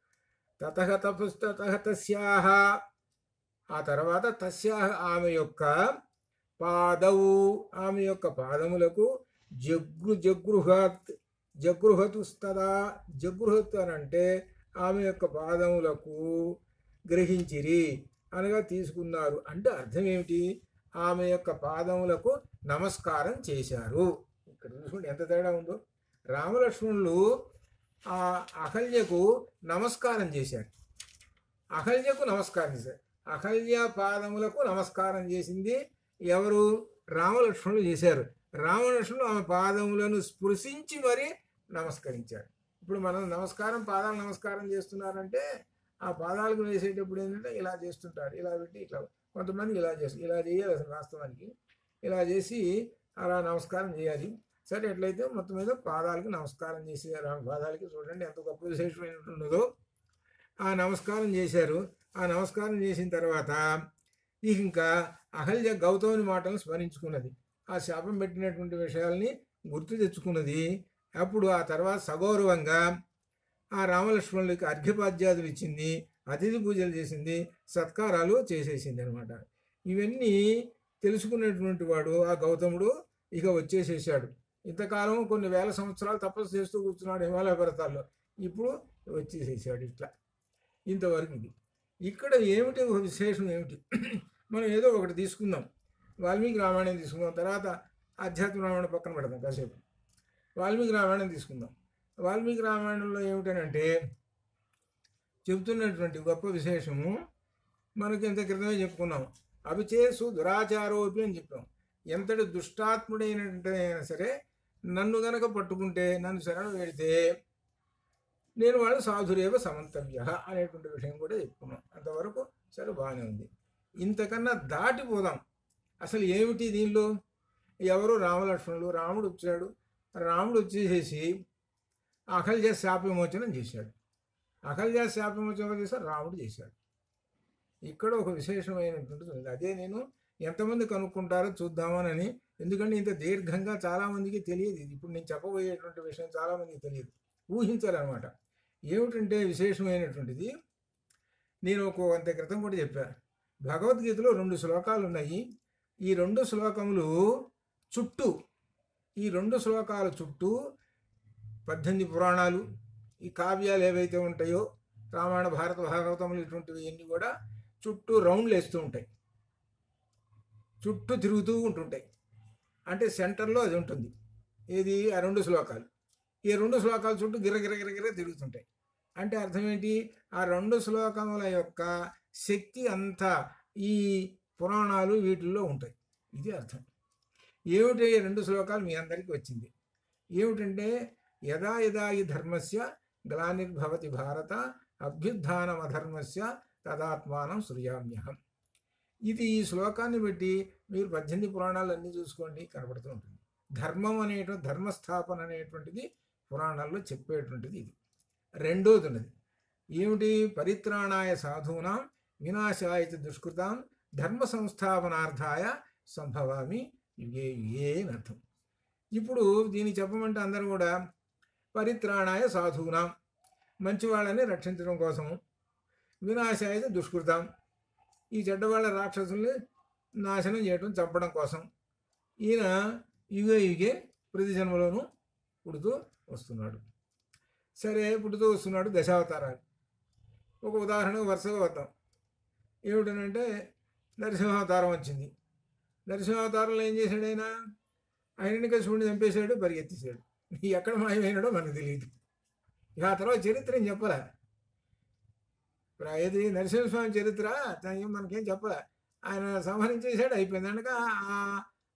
తస్యాహ ఆ తర్వాత తస్యాహ ఆమె యొక్క పాదవు ఆమె యొక్క పాదములకు జగృహతు అని అంటే ఆమె యొక్క పాదములకు గ్రహించిరి అనగా తీసుకున్నారు. అంటే అర్థం ఏమిటి? ఆమె యొక్క పాదములకు నమస్కారం చేశారు. ఇక్కడ చూసుకోండి ఎంత తేడా ఉందో. రామలక్ష్మణులు ఆ అహల్యకు నమస్కారం చేశారు. అహల్యకు నమస్కారం చేశారు. అహల్య పాదములకు నమస్కారం చేసింది ఎవరు? రామలక్ష్మణులు చేశారు. రామలక్ష్మణులు ఆమె పాదములను స్పృశించి మరీ నమస్కరించారు. ఇప్పుడు మనం పాదాలు నమస్కారం చేస్తున్నారంటే ఆ పాదాలకు వేసేటప్పుడు ఏంటంటే ఇలా చేస్తుంటారు. ఇలా పెట్టి ఇట్లా కొంతమంది ఇలా చేయాలి. అసలు వాస్తవానికి ఇలా చేసి అలా నమస్కారం చేయాలి. సరే ఎట్లయితే మొత్తం మీద పాదాలకు నమస్కారం చేసేయారు. ఆమె పాదాలకి చూడండి ఎంత గొప్ప విశేషమైనట్టున్నదో. ఆ నమస్కారం చేశారు. ఆ నమస్కారం చేసిన తర్వాత ఇంకా అహల్య గౌతముని మాటలను స్మరించుకున్నది. ఆ శాపం పెట్టినటువంటి విషయాల్ని గుర్తు తెచ్చుకున్నది. అప్పుడు ఆ తర్వాత సగౌరవంగా ఆ రామలక్ష్మణులకి అర్ఘ్యపాద్యాదులు ఇచ్చింది, అతిథి పూజలు చేసింది, సత్కారాలు చేసేసింది అనమాట. ఇవన్నీ తెలుసుకున్నటువంటి వాడు ఆ గౌతముడు ఇక వచ్చేసేసాడు. ఇంతకాలం కొన్ని వేల సంవత్సరాలు తపస్సు చేస్తూ కూర్చున్నాడు హిమాలయ పర్వతాల్లో. ఇప్పుడు వచ్చేసేసాడు. ఇట్లా ఇంతవరకు ఇది. ఇక్కడ ఏమిటి విశేషం ఏమిటి? మనం ఏదో ఒకటి తీసుకుందాం. వాల్మీకి రామాయణం తీసుకుందాం. తర్వాత ఆధ్యాత్మిక రామాయణం పక్కన పెడదాం కాసేపు. వాల్మీకి రామాయణం తీసుకుందాం. వాల్మీకి రామాయణంలో ఏమిటనంటే చెబుతున్నటువంటి గొప్ప విశేషము మనకి ఇంత క్రితమే చెప్పుకున్నాం. అభిచేసు దురాచారోపి అని చెప్పాం. ఎంతటి దుష్టాత్ముడైనా సరే నన్ను గనక పట్టుకుంటే, నన్ను శరణు వేడితే నేను వాళ్ళు సాధురేవ సమంతవ్య అనేటువంటి విషయం కూడా చెప్పుకున్నాం. అంతవరకు సరే బాగానే ఉంది. ఇంతకన్నా దాటిపోదాం. అసలు ఏమిటి దీనిలో? ఎవరు? రామలక్ష్మణులు. రాముడు వచ్చాడు. రాముడు వచ్చేసేసి అహల్య శాప విమోచనం చేశాడు. అహల్య శాప విమోచనం చేశాడు, రాముడు చేశాడు. ఇక్కడ ఒక విశేషమైనటువంటిది ఉంది. అదే నేను ఎంతమంది కనుక్కుంటారో చూద్దామని, ఎందుకంటే ఇంత దీర్ఘంగా చాలామందికి తెలియదు. ఇది ఇప్పుడు నేను చెప్పబోయేటువంటి విషయం చాలామందికి తెలియదు, ఊహించాలన్నమాట. ఏమిటంటే విశేషమైనటువంటిది, నేను కొంత క్రితం కూడా చెప్పాను. భగవద్గీతలో 2 శ్లోకాలు ఉన్నాయి. ఈ 2 శ్లోకములు చుట్టూ, ఈ 2 శ్లోకాల చుట్టూ 18 పురాణాలు, ఈ కావ్యాలు ఏవైతే ఉంటాయో రామాయణ భారత భాగవతములు ఇటువంటివి అన్నీ కూడా చుట్టూ రౌండ్లు వేస్తూ ఉంటాయి, చుట్టూ తిరుగుతూ ఉంటుంటాయి. అంటే సెంటర్లో అది ఉంటుంది. ఇది ఆ 2 శ్లోకాలు. ఈ 2 శ్లోకాల చుట్టూ గిరగిర తిరుగుతుంటాయి. అంటే అర్థం ఏంటి? ఆ 2 శ్లోకముల యొక్క శక్తి అంతా ఈ పురాణాలు వీటిల్లో ఉంటాయి. ఇది అర్థం. ఏమిటి 2 శ్లోకాలు మీ అందరికీ వచ్చింది? ఏమిటంటే, యదా యదా ఈ ధర్మస్య గ్లానిర్భవతి భారత అభ్యుత్థానమధర్మస్య తదాత్మానం సృజామ్యహం. ఇది ఈ శ్లోకాన్ని బట్టి మీరు 18 పురాణాలు అన్నీ చూసుకోండి, కనబడుతూ ఉంటుంది. ధర్మం అనేటువంటి, ధర్మస్థాపన అనేటువంటిది పురాణాల్లో చెప్పేటువంటిది. ఇది రెండోది ఉన్నది ఏమిటి? పరిత్రాణాయ సాధూనాం వినాశాయ చ దుష్కృతాం ధర్మ సంస్థాపనార్థాయ సంభవామి యుగే యుగే అని అర్థం. ఇప్పుడు దీన్ని చెప్పమంటే అందరూ కూడా పరిత్రాణాయ సాధూనాం, మంచివాళ్ళని రక్షించడం కోసము, వినాశాయ చ దుష్కృతాం, ఈ చెడ్డవాళ్ళ రాక్షసుల్ని నాశనం చేయడం, చంపడం కోసం ఈయన యుగే యుగే ప్రతి జన్మలోనూ పుడుతూ వస్తున్నాడు. సరే, పుడుతూ వస్తున్నాడు, దశావతారాలు. ఒక ఉదాహరణ వరుసగా వద్దాం. ఏమిటనంటే, నరసింహావతారం వచ్చింది. నరసింహావతారంలో ఏం చేశాడు ఆయన? హిరణ్యకశిపుడిని చంపేశాడు, పరిగెత్తేశాడు. ఎక్కడ మాయమైనాడో మనకు తెలియదు. ఇక ఆ తర్వాత చరిత్ర ఏం చెప్పలే. ఏది నరసింహస్వామి చరిత్ర మనకేం చెప్పలే. ఆయన సంహరించేశాడు, అయిపోయింది. అనగా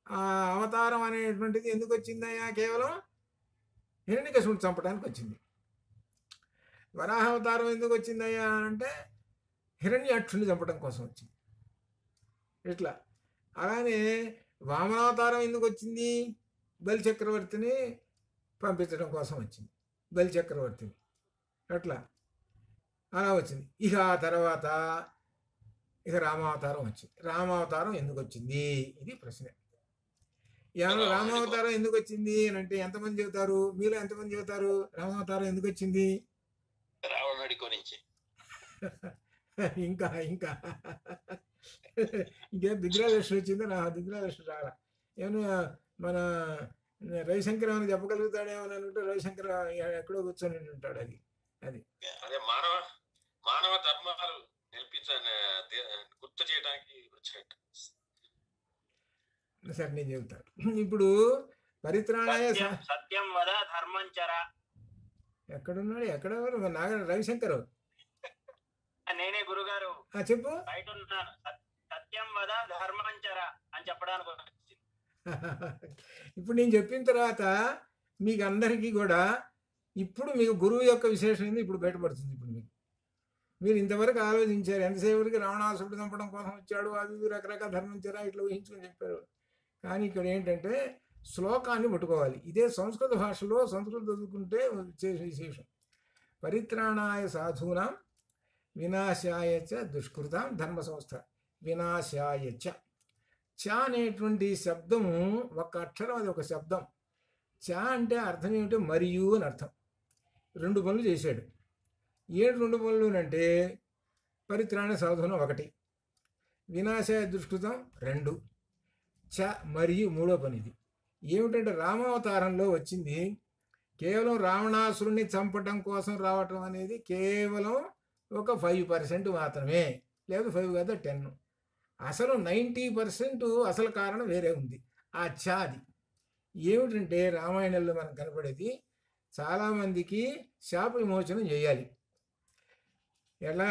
ఆ అవతారం అనేటువంటిది ఎందుకు వచ్చిందయ్యా? కేవలం హిరణ్యకశిపుడిని చంపడానికి వచ్చింది. వరాహ అవతారం ఎందుకు వచ్చిందయ్యా అంటే హిరణ్యాక్షుని చంపడం కోసం వచ్చింది. ఇట్లా అలానే వామనావతారం ఎందుకు వచ్చింది? బలిచక్రవర్తిని పంపించడం కోసం వచ్చింది, బలిచక్రవర్తిని. అట్లా అలా వచ్చింది. ఇక ఆ తర్వాత ఇక రామావతారం వచ్చింది. రామావతారం ఎందుకు వచ్చింది? ఇది ప్రశ్న. ఏమన్నా రామావతారం ఎందుకు వచ్చింది అని అంటే ఎంతమంది చెబుతారు? మీలో ఎంతమంది చెబుతారు రామావతారం ఎందుకు వచ్చింది? ఇంకా ఇంకా ఇంకేం దిగ్రాదర్శనం వచ్చిందో? నా దిగ్రాదర్శనం రాలా. ఏమన్నా మన రవిశంకర్ ఏమైనా చెప్పగలుగుతాడేమో అనుకుంటే రవిశంకర్ ఎక్కడో కూర్చొని ఉంటాడు. అది అది అదే మానవ ధర్మాలు గుర్తు చేయడానికి వచ్చాడు. సరే, నేను చెబుతాను. ఇప్పుడు పరిత్రాణాయ సత్యం వద ధర్మంచర. ఎక్కడున్నాడు? ఎక్కడ రవిశంకర్? నేనే గురుగారు. చెప్పు. బయట ఉన్నాను. సత్యం వద ధర్మంచర అని చెప్పడానికి వచ్చింది. ఇప్పుడు నేను చెప్పిన తర్వాత మీకు అందరికీ కూడా ఇప్పుడు మీకు గురువు యొక్క విశేషం ఏంది ఇప్పుడు బయటపడుతుంది. ఇప్పుడు మీరు ఇంతవరకు ఆలోచించారు, ఎంతసేపటికి రావణాసురుడు చంపడం కోసం వచ్చాడు, అవి రకరకాల ధర్మంచర ఇట్లా ఊహించుకొని చెప్పారు. కానీ ఇక్కడ ఏంటంటే శ్లోకాన్ని పట్టుకోవాలి. ఇదే సంస్కృత భాషలో, సంస్కృతం చదువుకుంటే చేసే విశేషం. పరిత్రాణాయ సాధూనాం వినాశాయ చ దుష్కృతాం ధర్మ సంస్థ వినాశాయ చ. చ అనేటువంటి శబ్దము ఒక అక్షరం, అది ఒక శబ్దం. చ అంటే అర్థం ఏమిటో మరియు అని అర్థం. 2 పనులు చేశాడు. ఏడు 2 పనులు అంటే పరిత్రాణ సాధూనం 1, వినాశాయ దుష్కృతం 2, చ మరియు 3వ పని. ఇది ఏమిటంటే రామావతారంలో వచ్చింది కేవలం రావణాసురుణ్ణి చంపటం కోసం రావటం అనేది కేవలం ఒక 5% మాత్రమే, లేదు 5 కాదు 10. అసలు 90% అసలు కారణం వేరే ఉంది. ఆ చాది ఏమిటంటే రామాయణంలో మనకు కనపడేది చాలామందికి శాప విమోచనం చేయాలి. ఎలా?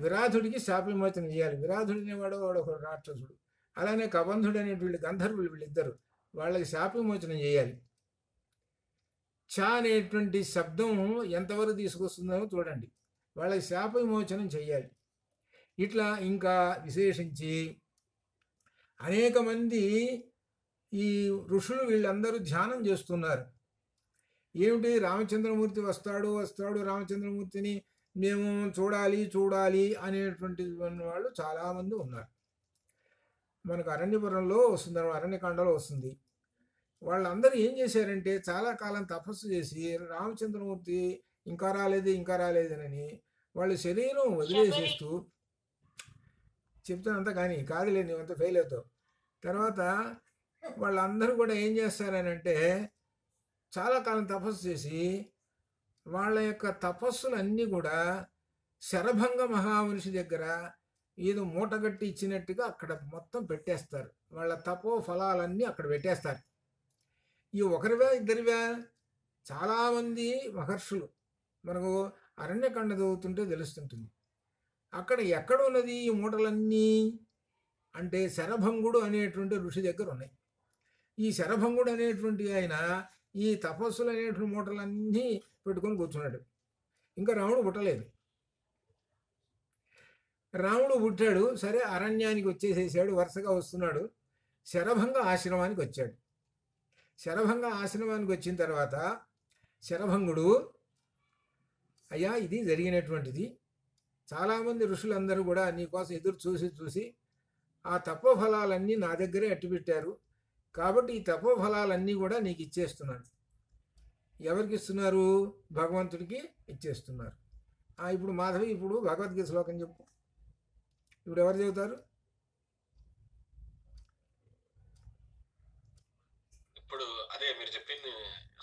విరాధుడికి శాప విమోచనం చేయాలి. విరాధుడు అనేవాడు వాడు ఒక రాక్షసుడు. అలానే కబంధుడు అనేటువంటి గంధర్వులు, వీళ్ళిద్దరు, వాళ్ళకి శాప విమోచనం చేయాలి. చ అనేటువంటి శబ్దం ఎంతవరకు తీసుకొస్తుందో చూడండి. వాళ్ళకి శాప విమోచనం చేయాలి. ఇట్లా ఇంకా విశేషించి అనేక మంది ఈ ఋషులు వీళ్ళందరూ ధ్యానం చేస్తున్నారు. ఏమిటి రామచంద్రమూర్తి వస్తాడు రామచంద్రమూర్తిని మేము చూడాలి అనేటువంటి వాళ్ళు చాలామంది ఉన్నారు. మనకు అరణ్యపురంలో వస్తుంది, అరణ్యకాండలో వస్తుంది. వాళ్ళందరూ ఏం చేశారంటే చాలా కాలం తపస్సు చేసి రామచంద్రమూర్తి ఇంకా రాలేదని వాళ్ళు శరీరం వదిలేసేస్తూ చెప్తానంత కానీ కాదులే నువ్వంతా ఫెయిల్ అవుతావు. తర్వాత వాళ్ళందరూ కూడా ఏం చేస్తారనంటే చాలా కాలం తపస్సు చేసి వాళ్ళ యొక్క తపస్సులన్నీ కూడా శరభంగ మహామనిషి దగ్గర ఏదో మూటగట్టి ఇచ్చినట్టుగా అక్కడ మొత్తం పెట్టేస్తారు. వాళ్ళ తపో ఫలాలన్నీ అక్కడ పెట్టేస్తారు. ఈ ఒకరివా ఇద్దరివా చాలామంది మహర్షులు మనకు అరణ్యకాండ చదువుతుంటే తెలుస్తుంటుంది. అక్కడ ఎక్కడ ఉన్నది ఈ మూటలన్నీ అంటే శరభంగుడు అనేటువంటి ఋషి దగ్గర ఉన్నాయి. ఈ శరభంగుడు అనేటువంటి ఆయన ఈ తపస్సులు అనేటువంటి మూటలన్నీ పెట్టుకొని కూర్చున్నాడు. ఇంకా రాముడు పుట్టలేదు. రాముడు పుట్టాడు, సరే అరణ్యానికి వచ్చేసేసాడు, వరుసగా వస్తున్నాడు. శరభంగ ఆశ్రమానికి వచ్చాడు. శరభంగ ఆశ్రమానికి వచ్చిన తర్వాత శరభంగుడు, అయ్యా ఇది జరిగినటువంటిది, చాలామంది ఋషులందరూ కూడా నీకోసం ఎదురు చూసి ఆ తపోఫలాలన్నీ నా దగ్గరే అట్టిపెట్టారు, కాబట్టి ఈ తపోఫలాలన్నీ కూడా నీకు ఇచ్చేస్తున్నాను. ఎవరికి ఇస్తున్నారు? భగవంతుడికి ఇచ్చేస్తున్నారు. ఇప్పుడు మాధవి, ఇప్పుడు భగవద్గీత శ్లోకం చెప్పు. ఇప్పుడు ఎవరు చెబుతారు? ఇప్పుడు అదే మీరు చెప్పింది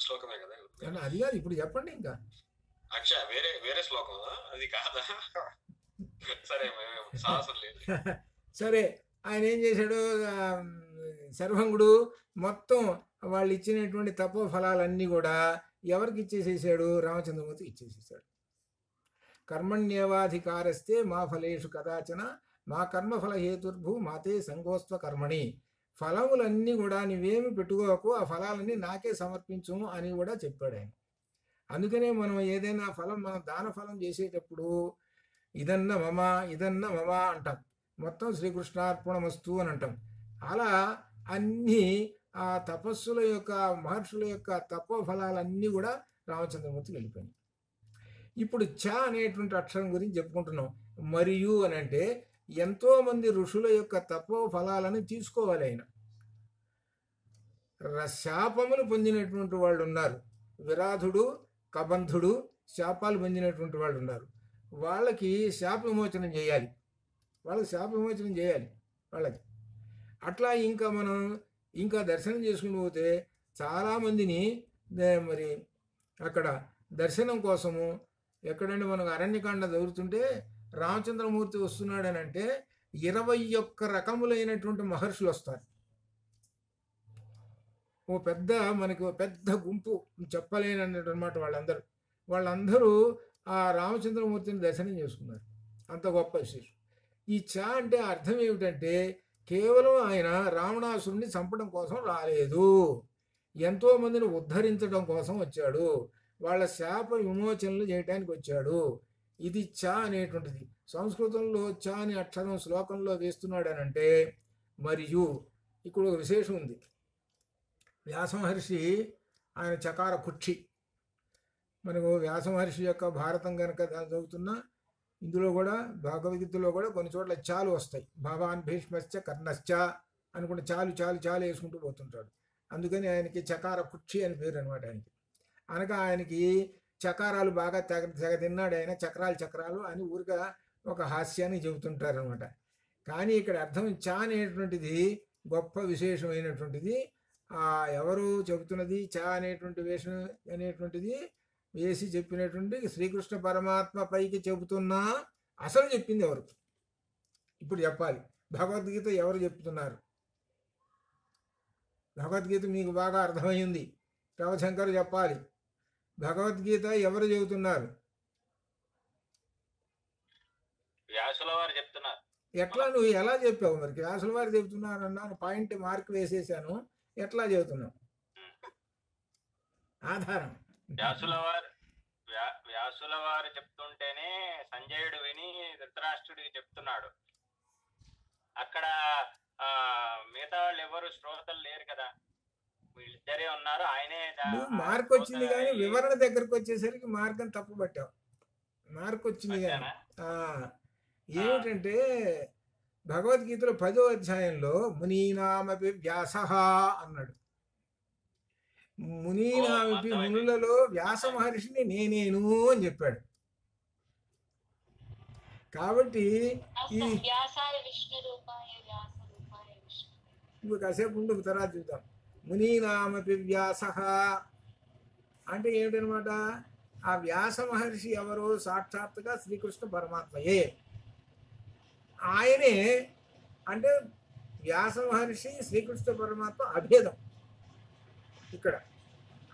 శ్లోకమే కదా? అది కాదు, ఇప్పుడు చెప్పండి. ఇంకా అచ్చా, వేరే శ్లోకం అది కాదా? సరే, సాహసం లేదు. సరే, ఆయన ఏం చేశాడు? శరభంగుడు మొత్తం వాళ్ళు ఇచ్చినటువంటి తపో ఫలాలన్నీ కూడా ఎవరికి ఇచ్చేసేసాడు? రామచంద్రమూర్తికి ఇచ్చేసేసాడు. కర్మణ్యేవాధికారస్తే మా ఫలేషు కదాచన మా కర్మఫల హేతుర్భూ మాతే సంగోస్త్వ కర్మణి. ఫలములన్నీ కూడా నువ్వేమి పెట్టుకోకు, ఆ ఫలాలన్నీ నాకే సమర్పించు అని కూడా చెప్పాడు ఆయన. అందుకనే మనం ఏదైనా ఫలం, మనం దాన ఫలం చేసేటప్పుడు ఇదన్న మమ అంటాం, మొత్తం శ్రీకృష్ణార్పణమస్తు అని అంటాం. అలా అన్నీ ఆ తపస్సుల యొక్క మహర్షుల యొక్క తపో ఫలాలన్నీ కూడా రామచంద్రమూర్తికి వెళ్ళిపోయినాయి. ఇప్పుడు చ అనేటువంటి అక్షరం గురించి చెప్పుకుంటున్నాం. మరియు అని అంటే ఎంతోమంది ఋషుల యొక్క తపో ఫలాలను తీసుకోవాలి ఆయన. శాపములు పొందినటువంటి వాళ్ళు ఉన్నారు. విరాధుడు, కబంధుడు శాపాలు పొందినటువంటి వాళ్ళు ఉన్నారు. వాళ్ళకి శాప విమోచనం చేయాలి, వాళ్ళకి. అట్లా ఇంకా మనం దర్శనం చేసుకుని పోతే చాలామందిని మరి అక్కడ దర్శనం కోసము ఎక్కడంటే మనకు అరణ్యకాండ చదువుతుంటే రామచంద్రమూర్తి వస్తున్నాడని అంటే 21 రకములైనటువంటి మహర్షులు వస్తారు. మనకి పెద్ద గుంపు చెప్పలేనన్నమాట. వాళ్ళందరూ ఆ రామచంద్రమూర్తిని దర్శనం చేసుకున్నారు. అంత గొప్ప విశేషం. ఈ చ అంటే అర్థం ఏమిటంటే కేవలం ఆయన రావణాసురుణ్ణి చంపడం కోసం రాలేదు, ఎంతో మందిని ఉద్ధరించడం కోసం వచ్చాడు, వాళ్ళ శాప విమోచనలు చేయడానికి వచ్చాడు. ఇది చ అనేటువంటిది. సంస్కృతంలో చ అనే అక్షరం శ్లోకంలో వేస్తున్నాడు అని అంటే మరియు ఇక్కడ ఒక విశేషం ఉంది. వ్యాసమహర్షి ఆయన చకార కుక్షి. మనకు వ్యాసమహర్షి యొక్క భారతం కనుక చదువుతున్నా ఇందులో కూడా భగవద్గీతలో కూడా కొన్ని చోట్ల చాలు వస్తాయి. భవాన్ భీష్మశ్చ కర్ణశ్చ అనుకుంటే చాలు వేసుకుంటూ పోతుంటాడు. అందుకని ఆయనకి చకార కుక్షి అని పేరు అనమాట ఆయనకి. అనగా ఆయనకి చకారాలు బాగా తెగ తిన్నాడు ఆయన, చక్రాలు అని ఊరిగా ఒక హాస్యాన్ని చెబుతుంటారు అనమాట. కానీ ఇక్కడ అర్థం చ అనేటువంటిది గొప్ప విశేషమైనటువంటిది. ఎవరు చెబుతున్నది చ అనేటువంటిది వేసి చెప్పినటువంటి శ్రీకృష్ణ పరమాత్మ పైకి చెబుతున్నా అసలు చెప్పింది ఎవరు? ఇప్పుడు చెప్పాలి. భగవద్గీత ఎవరు చెప్తున్నారు? భగవద్గీత మీకు బాగా అర్థమైంది, రవిశంకర్ చెప్పాలి. భగవద్గీత ఎవరు చెబుతున్నారు? వ్యాసుల వారు చెప్తున్నారు. ఎట్లా నువ్వు ఎలా చెప్పావు? మరి వ్యాసుల వారు చెబుతున్నారు అన్నాను, పాయింట్ మార్క్ వేసేసాను, ఎట్లా చెబుతున్నావు? ఆధారం. వ్యాసుల వారు చెప్తుంటేనే సంజయుడు విని ధృతరాష్ట్రుడికి చెప్తున్నాడు. అక్కడ మిగతా వాళ్ళు ఎవరు శ్రోతలు లేరు కదా, వీళ్ళిద్దరే ఉన్నారు, ఆయనే నువ్వు మార్క్ వచ్చింది కానీ వివరణ దగ్గరకు వచ్చేసరికి మార్గం తప్పు పట్టావు. మార్క్ వచ్చింది కానీ ఏమిటంటే భగవద్గీతలో 10వ అధ్యాయంలో మునీనామపి వ్యాస అన్నాడు. మునీనామపి మునులలో వ్యాస మహర్షిని నేనేను అని చెప్పాడు. కాబట్టి ఈ ఇంకో కాసేపు ఉండు, తర్వాత చూద్దాం. మునీనామపి వ్యాస అంటే ఏమిటనమాట? ఆ వ్యాస మహర్షి ఎవరు? సాక్షాత్తుగా శ్రీకృష్ణ పరమాత్మయే. ఆయనే అంటే వ్యాస మహర్షి శ్రీకృష్ణ పరమాత్మ అభేదం. ఇక్కడ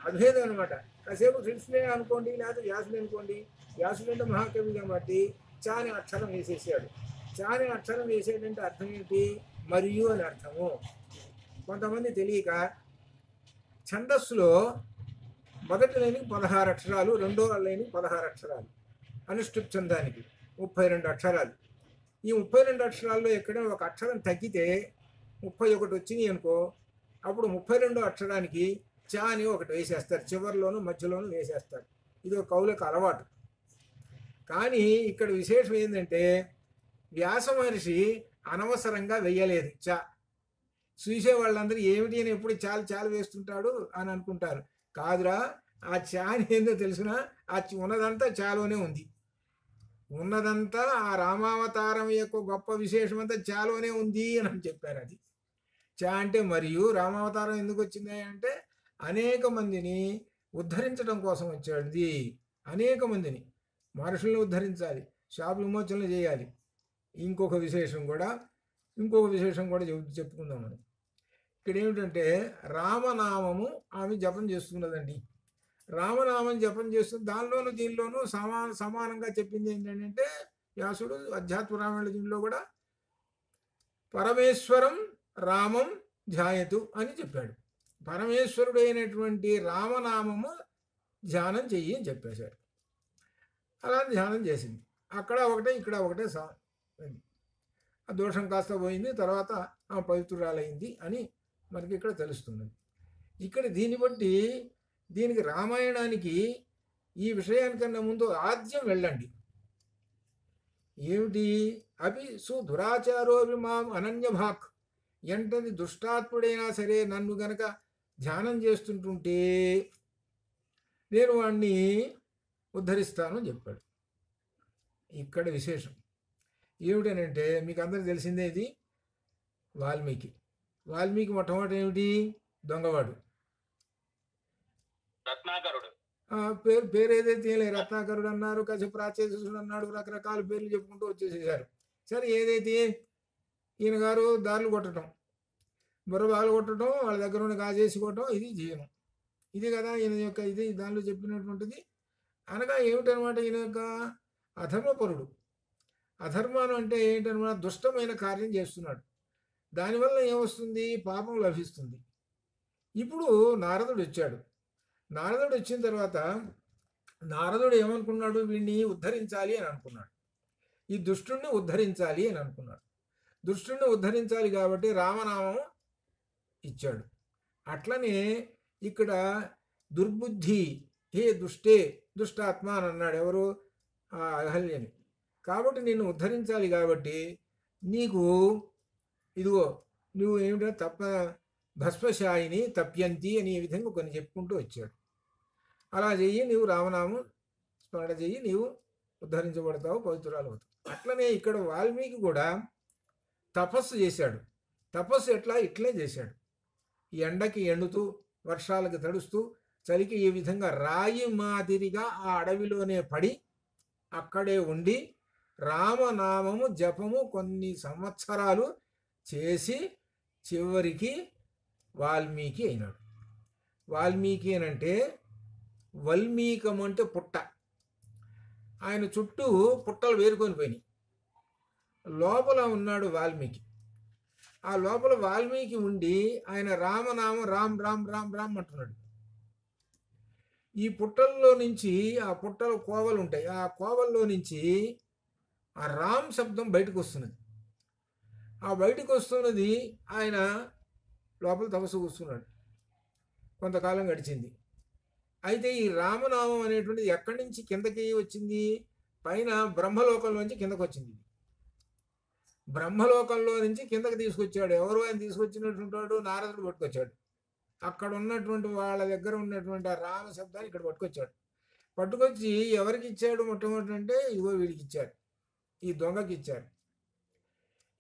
అభేదం అనమాట. కాసేపు కృష్ణుడే అనుకోండి, లేదా వ్యాసుడే అనుకోండి. వ్యాసుడు అంటే మహాకవి కాబట్టి చాని అక్షరం వేసేసాడు. చాని అక్షరం వేసేటంటే అర్థం ఏంటి? మరియు అని అర్థము. కొంతమంది తెలియక ఛందస్సులో మొదటి లైన్కి 16 అక్షరాలు, రెండో లైన్కి 16 అక్షరాలు, అనుష్ఠుప్ ఛందానికి 32 అక్షరాలు. ఈ 32 అక్షరాల్లో ఎక్కడైనా ఒక అక్షరం తగ్గితే 31 వచ్చినాయి అనుకో, అప్పుడు 32 అక్షరానికి చా అని ఒకటి వేసేస్తారు, చివరిలోను మధ్యలోను వేసేస్తారు. ఇది ఒక కవులకు అలవాటు. కానీ ఇక్కడ విశేషం ఏంటంటే వ్యాస మహర్షి అనవసరంగా వెయ్యలేదు చా. చూసే వాళ్ళందరూ ఏమిటి అని ఎప్పుడు చాలు చాలు వేస్తుంటాడు అని అనుకుంటారు. కాదురా, ఆ చాని ఏందో తెలిసిన, ఆ ఉన్నదంతా చాలోనే ఉంది. ఉన్నదంతా ఆ రామావతారం యొక్క గొప్ప విశేషం అంతా చాలోనే ఉంది అని చెప్పారు. అది చా అంటే మరియు. రామావతారం ఎందుకు వచ్చింది అంటే అనేక మందిని ఉద్ధరించడం కోసం వచ్చాడు. అనేక మందిని మనుషుల్ని ఉద్ధరించాలి, శాప విమోచనలు చేయాలి. ఇంకొక విశేషం కూడా చెప్పుకుందాం మనం. ఇక్కడ ఏమిటంటే రామనామము ఆమె జపం చేస్తున్నదండి. రామనామం జపం చేస్తుంది. దానిలోనూ దీనిలోనూ సమానంగా చెప్పింది ఏంటంటే వ్యాసుడు అధ్యాత్మ రామాయణ దీనిలో కూడా పరమేశ్వరం రామం ధ్యాయతు అని చెప్పాడు. పరమేశ్వరుడు అయినటువంటి రామనామము ధ్యానం చెయ్యి అని చెప్పేశాడు. అలా ధ్యానం చేసింది. అక్కడ ఒకటే ఇక్కడ ఒకటే ఆ దోషం కాస్త పోయింది, తర్వాత ఆ పవిత్రురాలైంది అని మనకి ఇక్కడ తెలుస్తున్నది. ఇక్కడ దీన్ని బట్టి దీనికి రామాయణానికి ఈ విషయానికన్నా ముందు ఆద్యం వెళ్ళండి. ఏమిటి? అభి సుదురాచారోభి మాం అనన్యభాక్. ఎంతది దుష్టాత్ముడైనా సరే నన్ను గనక ధ్యానం చేస్తుంటుంటే నేను వాణ్ణి ఉద్ధరిస్తాను అని చెప్పాడు. ఇక్కడ విశేషం ఏమిటనంటే మీకు అందరికి తెలిసిందే, ఇది వాల్మీకి. వాల్మీకి మొట్టమొదటి ఏమిటి? దొంగవాడు, రత్నాకరుడు. పేరు ఏదైతే రత్నాకరుడు అన్నారు, కాసేపు రాచేసుడు అన్నాడు, రకరకాల పేర్లు చెప్పుకుంటూ వచ్చేసేసారు. సరే, ఏదైతే ఈయన గారు దారులు కొట్టడం, బుర్రబాలు కొట్టడం, వాళ్ళ దగ్గర ఉన్న కాజేసుకోవటం, ఇది జీవనం. ఇది కదా ఈయన యొక్క ఇది దానిలో చెప్పినటువంటిది. అనగా ఏమిటనమాట? ఈయన యొక్క అధర్మపరుడు. అధర్మానం అంటే ఏంటనమాట? దుష్టమైన కార్యం చేస్తున్నాడు. దానివల్ల ఏమొస్తుంది? పాపం లభిస్తుంది. ఇప్పుడు నారదుడు వచ్చాడు. నారదుడు వచ్చిన తర్వాత నారదుడు ఏమనుకున్నాడు? వీడిని ఉద్ధరించాలి అని అనుకున్నాడు. ఈ దుష్టుణ్ణి ఉద్ధరించాలి అని అనుకున్నాడు. దుష్టుణ్ణి ఉద్ధరించాలి కాబట్టి రామనామం ఇచ్చాడు. అట్లనే ఇక్కడ దుర్బుద్ధి, హే దుష్టే, దుష్టాత్మ అని అన్నాడు. ఎవరు? అహల్యని. కాబట్టి నిన్ను ఉద్ధరించాలి కాబట్టి నీకు ఇదిగో నువ్వు ఏమిటో భస్మశాయిని తప్యంతి అని ఈ విధంగా కొన్ని చెప్పుకుంటూ వచ్చాడు. అలా చెయ్యి, నీవు రామనామం స్మరణ చెయ్యి, నీవు ఉద్ధరించబడతావు, పవిత్రురాలు అవుతావు. అట్లనే ఇక్కడ వాల్మీకి కూడా తపస్సు చేశాడు. తపస్సు ఇట్లే చేశాడు. ఈ ఎండకి ఎండుతూ, వర్షాలకు తడుస్తూ, చలికి ఈ విధంగా రాయి మాదిరిగా ఆ అడవిలోనే పడి అక్కడే ఉండి రామనామము జపము కొన్ని సంవత్సరాలు చేసి చివరికి వాల్మీకి అయినాడు. వాల్మీకి అనంటే వల్మీకం అంటే పుట్ట. ఆయన చుట్టూ పుట్టలు వేరుకొని పోయినాయి. లోపల ఉన్నాడు వాల్మీకి. ఆ లోపల వాల్మీకి ఉండి ఆయన రామనామం రామ్ రామ్ రామ్ రామ్ అంటున్నాడు. ఈ పుట్టల్లో నుంచి ఆ పుట్టల కోవలు ఉంటాయి. ఆ కోవల్లో నుంచి ఆ రామ్ శబ్దం బయటకు వస్తున్నది. ఆ బయటకు వస్తున్నది ఆయన లోపల తపస్సు కూర్చున్నాడు. కొంతకాలం గడిచింది. అయితే ఈ రామనామం అనేటువంటిది ఎక్కడి నుంచి కిందకి వచ్చింది? పైన బ్రహ్మలోకంలోంచి కిందకు వచ్చింది. బ్రహ్మలోకంలో నుంచి కిందకి తీసుకొచ్చాడు. ఎవరు ఆయన తీసుకొచ్చినటువంటి నారదుడు పట్టుకొచ్చాడు. అక్కడ ఉన్నటువంటి వాళ్ళ దగ్గర ఉన్నటువంటి ఆ రామ శబ్దాన్ని ఇక్కడ పట్టుకొచ్చాడు. పట్టుకొచ్చి ఎవరికి ఇచ్చాడు మొట్టమొదటి అంటే ఇదిగో వీడికి ఇచ్చాడు, ఈ దొంగకి ఇచ్చాడు.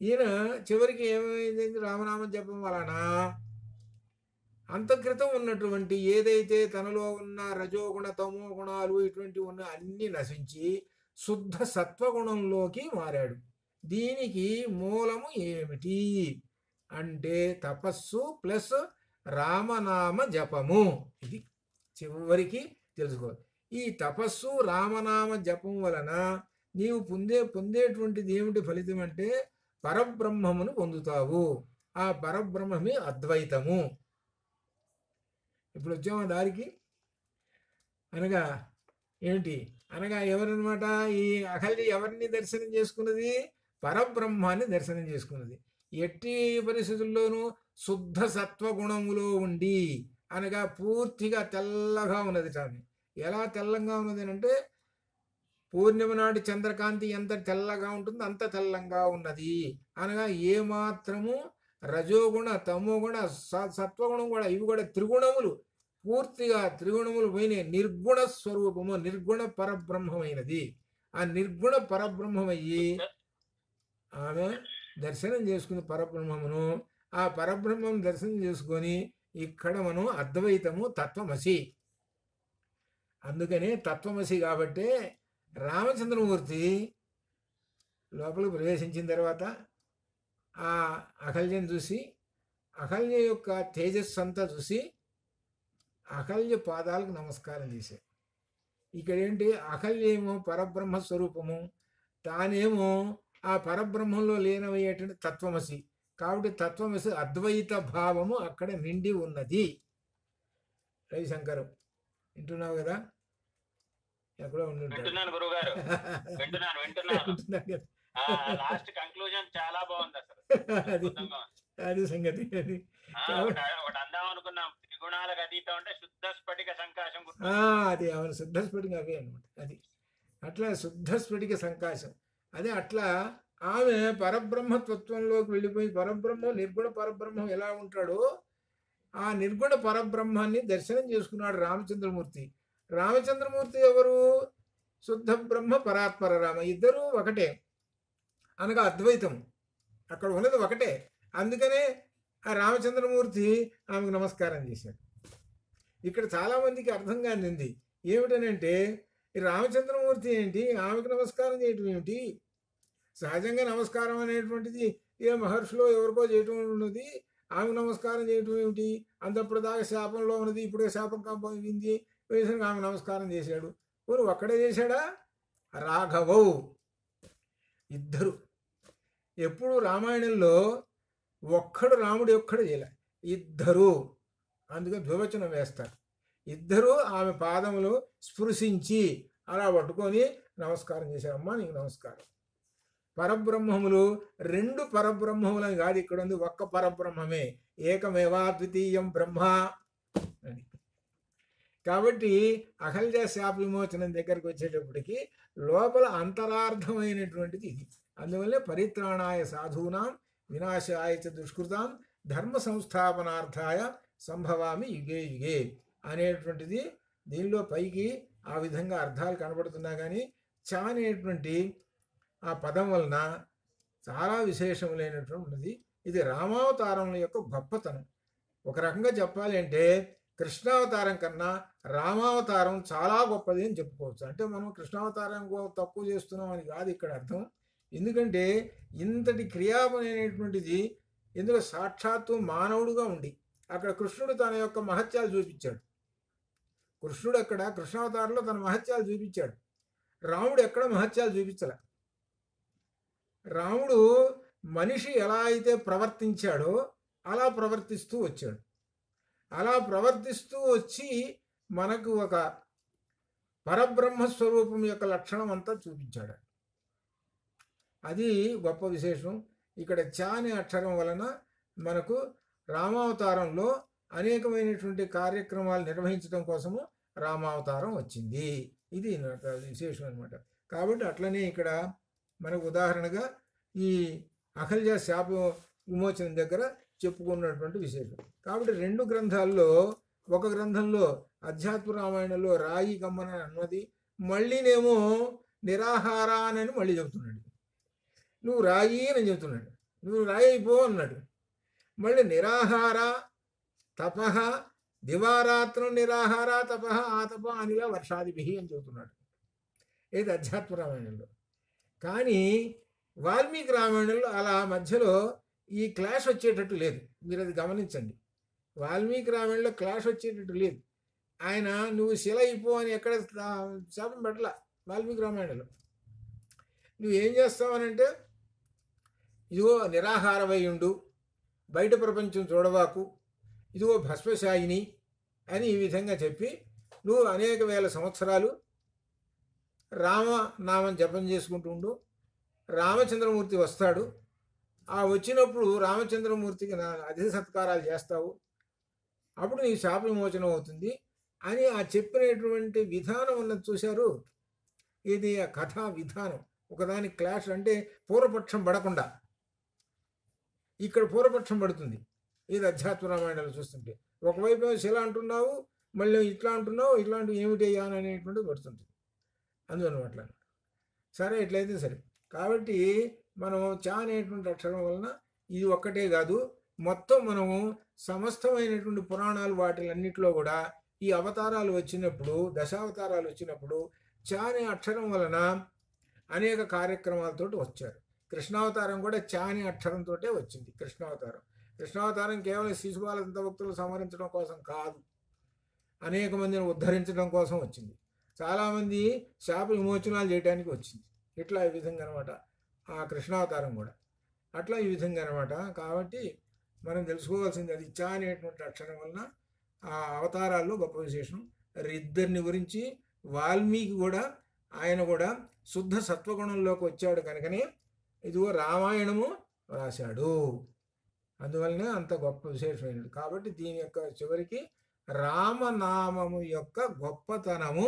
ఈయన చివరికి ఏమైంది? రామనామం జపం వలన అంతక్రితం ఉన్నటువంటి ఏదైతే తనలో ఉన్న రజోగుణ తమో గుణాలు ఇటువంటి ఉన్న అన్నీ నశించి శుద్ధ సత్వగుణంలోకి మారాడు. దీనికి మూలము ఏమిటి అంటే తపస్సు ప్లస్ రామనామ జపము. ఇది చివరికి తెలుసుకో. ఈ తపస్సు రామనామ జపం వలన నీవు పొందేటువంటిది ఏమిటి ఫలితం అంటే పరబ్రహ్మమును పొందుతావు. ఆ పరబ్రహ్మమే అద్వైతము. ఇప్పుడు వచ్చామా దారికి? అనగా ఏమిటి? అనగా ఎవరనమాట? ఈ అహల్య ఎవరిని దర్శనం చేసుకున్నది? పరబ్రహ్మాన్ని దర్శనం చేసుకున్నది. ఎట్టి పరిస్థితుల్లోనూ శుద్ధ సత్వగుణములో ఉండి, అనగా పూర్తిగా తెల్లగా ఉన్నది. ఆమె ఎలా తెల్లంగా ఉన్నది అంటే పూర్ణిమ నాటి చంద్రకాంతి ఎంత తెల్లగా ఉంటుందో అంత తెల్లంగా ఉన్నది. అనగా ఏమాత్రము రజోగుణ తమోగుణ సత్వగుణం కూడా, ఇవి కూడా త్రిగుణములు, పూర్తిగా త్రిగుణములు పోయిన నిర్గుణ స్వరూపము, నిర్గుణ పరబ్రహ్మమైనది. ఆ నిర్గుణ పరబ్రహ్మమయ్యి ఆమె దర్శనం చేసుకుని పరబ్రహ్మమును, ఆ పరబ్రహ్మం దర్శనం చేసుకొని ఇక్కడ మనం అద్వైతము తత్వమసి. అందుకనే తత్వమసి కాబట్టే రామచంద్రమూర్తి లోపలికి ప్రవేశించిన తర్వాత ఆ అహల్యను చూసి, అహల్య యొక్క తేజస్సు అంతా చూసి అహల్య పాదాలకు నమస్కారం చేశారు. ఇక్కడేంటి? అహల్య ఏమో పరబ్రహ్మ స్వరూపము, తానేమో ఆ పరబ్రహ్మంలో లీనమయ్యేటువంటి తత్వమసి. కాబట్టి తత్వమసి అద్వైత భావము అక్కడ నిండి ఉన్నది. రవిశంకరం వింటున్నావు కదా? ఎక్కడో వింటున్నాను గురుగారు, వింటున్నాను. లాస్ట్ కంక్లూజన్ చాలా బాగుంది అసలు. అది సంగతి. అది ఒకటి అందాం అనుకున్నాం, త్రిగుణాలకు అతీతం అంటే శుద్ధ స్ఫటిక సంకాశం. అది అవును, శుద్ధ స్ఫటిక అవే అనమాట. అది అట్లా శుద్ధ స్ఫటిక సంకాశం. అదే అట్లా ఆమె పరబ్రహ్మతత్వంలోకి వెళ్ళిపోయి పరబ్రహ్మం, నిర్గుణ పరబ్రహ్మం ఎలా ఉంటాడో ఆ నిర్గుణ పరబ్రహ్మాన్ని దర్శనం చేసుకున్నాడు రామచంద్రమూర్తి. రామచంద్రమూర్తి ఎవరు? శుద్ధ బ్రహ్మ పరాత్పర రామ, ఇద్దరూ ఒకటే. అనగా అద్వైతం అక్కడ ఉన్నది ఒకటే. అందుకనే ఆ రామచంద్రమూర్తి ఆమెకు నమస్కారం చేశాడు. ఇక్కడ చాలామందికి అర్థం కానింది ఏమిటనంటే, ఈ రామచంద్రమూర్తి ఏంటి, ఆమెకు నమస్కారం చేయటం ఏమిటి? సహజంగా నమస్కారం అనేటువంటిది ఏ మహర్షిలో ఎవరికో చేయటం ఉన్నది, ఆమెకు నమస్కారం చేయటం ఏమిటి? అంతప్పుడు దాకా శాపంలో ఉన్నది, ఇప్పుడే శాపం కాపోయింది, వేసరికి ఆమె నమస్కారం చేశాడు. ఊరు ఒక్కడే చేశాడా? రాఘవౌ ఇద్దరు. ఎప్పుడు రామాయణంలో ఒక్కడు రాముడు ఒక్కడు చేయలే, ఇద్దరు. అందుకని ద్వివచనం వేస్తారు. ఇద్దరు ఆమె పాదములు స్పృశించి అలా పట్టుకొని నమస్కారం చేశారమ్మా నీకు నమస్కారం. పరబ్రహ్మములు రెండు పరబ్రహ్మములని కాదు ఇక్కడ ఉంది, ఒక్క పరబ్రహ్మమే, ఏకమేవా ద్వితీయం బ్రహ్మ అని. కాబట్టి అహల్య శాప విమోచనం దగ్గరకు వచ్చేటప్పటికి లోపల అంతరార్థమైనటువంటిది ఇది. అందువల్లే పరిత్రాణాయ సాధూనాం వినాశాయ చ దుష్కృతాం ధర్మ సంస్థాపనార్థాయ సంభవామి యుగే యుగే అనేటువంటిది దీనిలో పైకి ఆ విధంగా అర్థాలు కనబడుతున్నా కానీ చ అనేటువంటి ఆ పదం వలన చాలా విశేషములైనటువంటిది. ఇది రామావతారం యొక్క గొప్పతనం. ఒక రకంగా చెప్పాలి అంటే కృష్ణావతారం కన్నా రామావతారం చాలా గొప్పది అని చెప్పుకోవచ్చు. అంటే మనం కృష్ణావతారం తక్కువ చేస్తున్నాం అని కాదు ఇక్కడ అర్థం. ఎందుకంటే ఇంతటి క్రియాపమైనటువంటిది ఇందులో సాక్షాత్తు మానవుడుగా ఉండి అక్కడ కృష్ణుడు తన యొక్క మహత్యాలు చూపించాడు. కృష్ణుడు అక్కడ కృష్ణావతారంలో తన మహత్యాలు చూపించాడు. రాముడు ఎక్కడ మహత్యాలు చూపించలే. రాముడు మనిషి ఎలా అయితే ప్రవర్తించాడో అలా ప్రవర్తిస్తూ వచ్చాడు. అలా ప్రవర్తిస్తూ వచ్చి మనకు ఒక పరబ్రహ్మస్వరూపం యొక్క లక్షణం అంతా చూపించాడు. అది గొప్ప విశేషం. ఇక్కడ చ అనే అక్షరం వలన మనకు రామావతారంలో అనేకమైనటువంటి కార్యక్రమాలు నిర్వహించడం కోసము రామావతారం వచ్చింది. ఇది విశేషం అనమాట. కాబట్టి అట్లనే ఇక్కడ మనకు ఉదాహరణగా ఈ అహల్య శాప విమోచనం దగ్గర చెప్పుకున్నటువంటి విశేషం. కాబట్టి 2 గ్రంథాల్లో, ఒక గ్రంథంలో అధ్యాత్మ రామాయణంలో రాయి గమ్మన అన్నది, మళ్ళీనేమో నిరాహారానని మళ్ళీ చెబుతున్నాడు. నువ్వు రాయి అని చెబుతున్నాడు, నువ్వు రాయి అయిపో అన్నాడు. మళ్ళీ నిరాహార తపః దివారాత్రం నిరాహార తపః ఆతప అనిల వర్షాదిభి అని చెబుతున్నాడు ఏది అధ్యాత్మ రామాయణంలో. కానీ వాల్మీకి రామాయణంలో అలా మధ్యలో ఈ క్లాష్ వచ్చేటట్టు లేదు. మీరు అది గమనించండి. వాల్మీకి రామాయణంలో క్లాష్ వచ్చేటట్టు లేదు. ఆయన నువ్వు శిల అయిపో అని ఎక్కడ శాపం పెట్టలా. వాల్మీకి రామాయణంలో నువ్వేం చేస్తావనంటే, ఇదిగో నిరాహారమై ఉండు, బయట ప్రపంచం చూడవాకు, ఇదిగో భస్మశాయిని అని ఈ విధంగా చెప్పి నువ్వు అనేక వేల సంవత్సరాలు రామనామం జపం చేసుకుంటూ ఉండు. రామచంద్రమూర్తి వస్తాడు, ఆ వచ్చినప్పుడు రామచంద్రమూర్తికి అతిథి సత్కారాలు చేస్తావు, అప్పుడు నీ శాప విమోచనం అవుతుంది అని ఆ చెప్పినటువంటి విధానం ఉన్నది చూశారు. ఇది ఆ కథా విధానం. ఒకదాని క్లాష్ అంటే పూర్వపక్షం పడకుండా ఇక్కడ పూర్వపక్షం పడుతుంది. ఇది అధ్యాత్మ రామాయణాలు చూస్తుంటే ఒకవైపు శిల అంటున్నావు, మళ్ళీ ఇట్లా అంటున్నావు, ఇట్లాంటివి ఏమిటయ్యా అనేటువంటిది పడుతుంది. అందువల్ల సరే, ఇట్లయితే సరే. కాబట్టి మనం చా అనేటువంటి అక్షరం వలన ఇది ఒక్కటే కాదు, మొత్తం మనము సమస్తమైనటువంటి పురాణాలు వాటిలన్నింటిలో కూడా ఈ అవతారాలు వచ్చినప్పుడు, దశావతారాలు వచ్చినప్పుడు చా అనే అక్షరం వలన అనేక కార్యక్రమాలతో వచ్చారు. కృష్ణావతారం కూడా చా అనే అక్షరంతో వచ్చింది. కృష్ణావతారం కేవలం శిశుపాల భక్తులు సంహరించడం కోసం కాదు, అనేక మందిని ఉద్ధరించడం కోసం వచ్చింది. చాలామంది శాప విమోచనాలు చేయడానికి వచ్చింది. ఇట్లా ఈ విధంగా అనమాట ఆ కృష్ణావతారం కూడా అట్లా ఈ విధంగా అనమాట. కాబట్టి మనం తెలుసుకోవాల్సింది అది చా అనేటువంటి అక్షరం వలన ఆ అవతారాల్లో గొప్ప విశేషం. ఇద్దరిని గురించి వాల్మీకి కూడా ఆయన కూడా శుద్ధ సత్వగుణంలోకి వచ్చాడు కనుకనే ఇదిగో రామాయణము రాశాడు. అందువల్లనే అంత గొప్ప విశేషమైనది. కాబట్టి దీని యొక్క చివరికి రామనామము యొక్క గొప్పతనము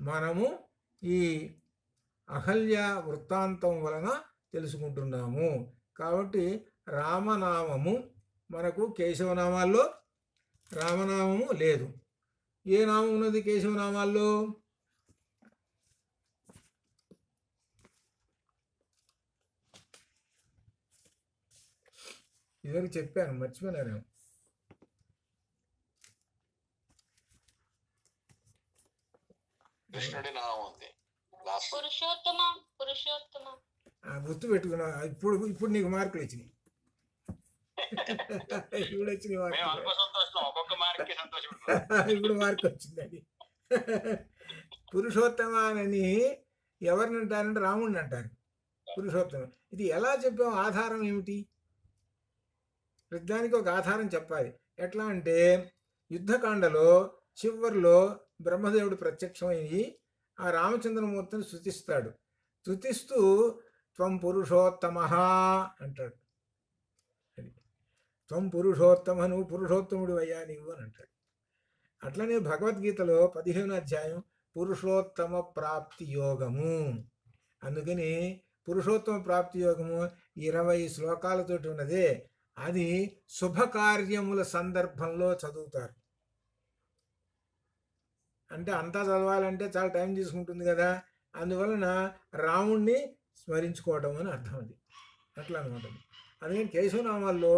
మనము ఈ అహల్య వృత్తాంతం వలన తెలుసుకుంటున్నాము. కాబట్టి రామనామము మనకు కేశవనామాల్లో రామనామము లేదు. ఏ నామం ఉన్నది కేశవనామాల్లో? ఇదివరకు చెప్పాను, మర్చిపోయినాను. కృష్ణుడి నామం ఉంది, గుర్తు పెట్టుకున్నా. ఇప్పుడు నీకు మార్కులు వచ్చినాయి. ఇప్పుడు వచ్చినాయి ఇప్పుడు మార్కు వచ్చింది. అది పురుషోత్తమానని ఎవరిని అంటారంటే రాముడిని అంటారు పురుషోత్తమం. ఇది ఎలా చెప్పాం? ఆధారం ఏమిటి? ప్రతిదానికి ఒక ఆధారం చెప్పాలి. ఎట్లా అంటే యుద్ధకాండలో చివరిలో బ్రహ్మదేవుడు ప్రత్యక్షమయ్యి ఆ రామచంద్రమూర్తిని స్తుతిస్తాడు. స్తుతిస్తూ త్వం పురుషోత్తమః అంటాడు. అది త్వం పురుషోత్తమ, నువ్వు పురుషోత్తముడు అయ్యా నీవు అని అంటాడు. అట్లనే భగవద్గీతలో 15వ అధ్యాయం పురుషోత్తమ ప్రాప్తి యోగము. అందుకని పురుషోత్తమ ప్రాప్తి యోగము 20 శ్లోకాలతోటి ఉన్నదే, అది శుభకార్యముల సందర్భంలో చదువుతారు. అంటే అంతా చదవాలంటే చాలా టైం తీసుకుంటుంది కదా, అందువలన రాముణ్ణి స్మరించుకోవటం అని అర్థం. అది అట్లా అనమాట. అందుకని కేశవనామాల్లో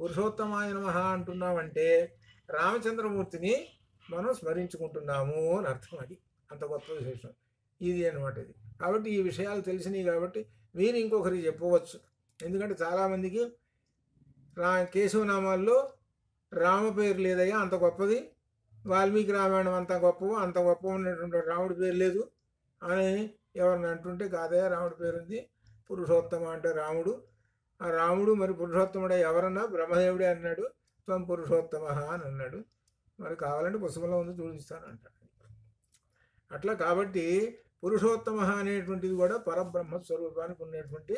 పురుషోత్తమాయ నమః అంటున్నామంటే రామచంద్రమూర్తిని మనం స్మరించుకుంటున్నాము అని అర్థం. అది అంత గొప్ప విశేషం ఇది అనమాట. ఇది కాబట్టి ఈ విషయాలు తెలిసినవి కాబట్టి మీరు ఇంకొకరికి చెప్పవచ్చు. ఎందుకంటే చాలామందికి కేశవనామాల్లో రామ పేరు లేదయ్యా అంత గొప్పది, వాల్మీకి రామాయణం అంత గొప్ప ఉన్నటువంటి రాముడి పేరు లేదు అని ఎవరిని అంటుంటే, కాదయ్యా రాముడి పేరు ఉంది, పురుషోత్తమ అంటే రాముడు. ఆ రాముడు మరి పురుషోత్తముడే ఎవరన్నా బ్రహ్మదేవుడే అన్నాడు, త్వం పురుషోత్తమ అని అన్నాడు. మరి కావాలంటే పుస్తకంలో ఉంది చూపిస్తాను అంటాడు. అట్లా కాబట్టి పురుషోత్తమ అనేటువంటిది కూడా పరబ్రహ్మ స్వరూపానికి ఉన్నటువంటి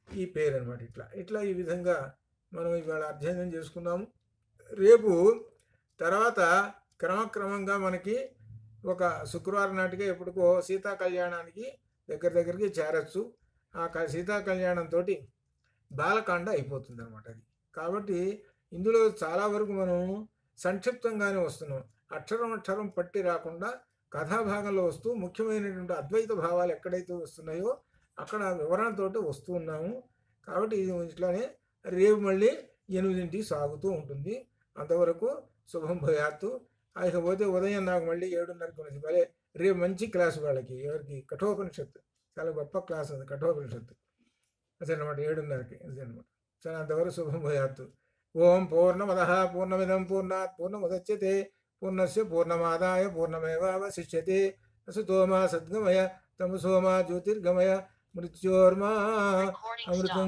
ఈ పేరు అనమాట. ఇట్లా ఈ విధంగా మనం ఇవాళ అధ్యయనం చేసుకున్నాము. రేపు తర్వాత క్రమక్రమంగా మనకి ఒక శుక్రవారం నాటికి ఎప్పటికో సీతా కళ్యాణానికి దగ్గరికి చేరచ్చు. ఆ సీతా కళ్యాణంతో బాలకాండ అయిపోతుంది అనమాట అది. కాబట్టి ఇందులో చాలా వరకు మనం సంక్షిప్తంగానే వస్తున్నాం, అక్షరం పట్టి రాకుండా కథాభాగంలో వస్తూ ముఖ్యమైనటువంటి అద్వైత భావాలు ఎక్కడైతే వస్తున్నాయో అక్కడ వివరణతోటి వస్తూ ఉన్నాము. కాబట్టి ఇది ఇట్లానే రేపు మళ్ళీ 8ంటికి సాగుతూ ఉంటుంది. అంతవరకు శుభం భయాత్తు. అయిపోతే ఉదయం నాకు మళ్ళీ 7:30కి ఉన్నది. భలే రేపు మంచి క్లాసు వాళ్ళకి, ఎవరికి కఠోపనిషత్తు చాలా గొప్ప క్లాస్ ఉంది కఠోపనిషత్తు. అదనమాట 7:30కి అదనమాట. సరే అంతవరకు శుభం భయాత్తు. ఓం పూర్ణమదః పూర్ణమిదం పూర్ణాత్ పూర్ణముదచ్యతే పూర్ణస్య పూర్ణమాదాయ పూర్ణమేవావశిష్యతే. అసతో మా సద్గమయ తమసో మా జ్యోతిర్గమయ మృత్యోర్మా అమృతం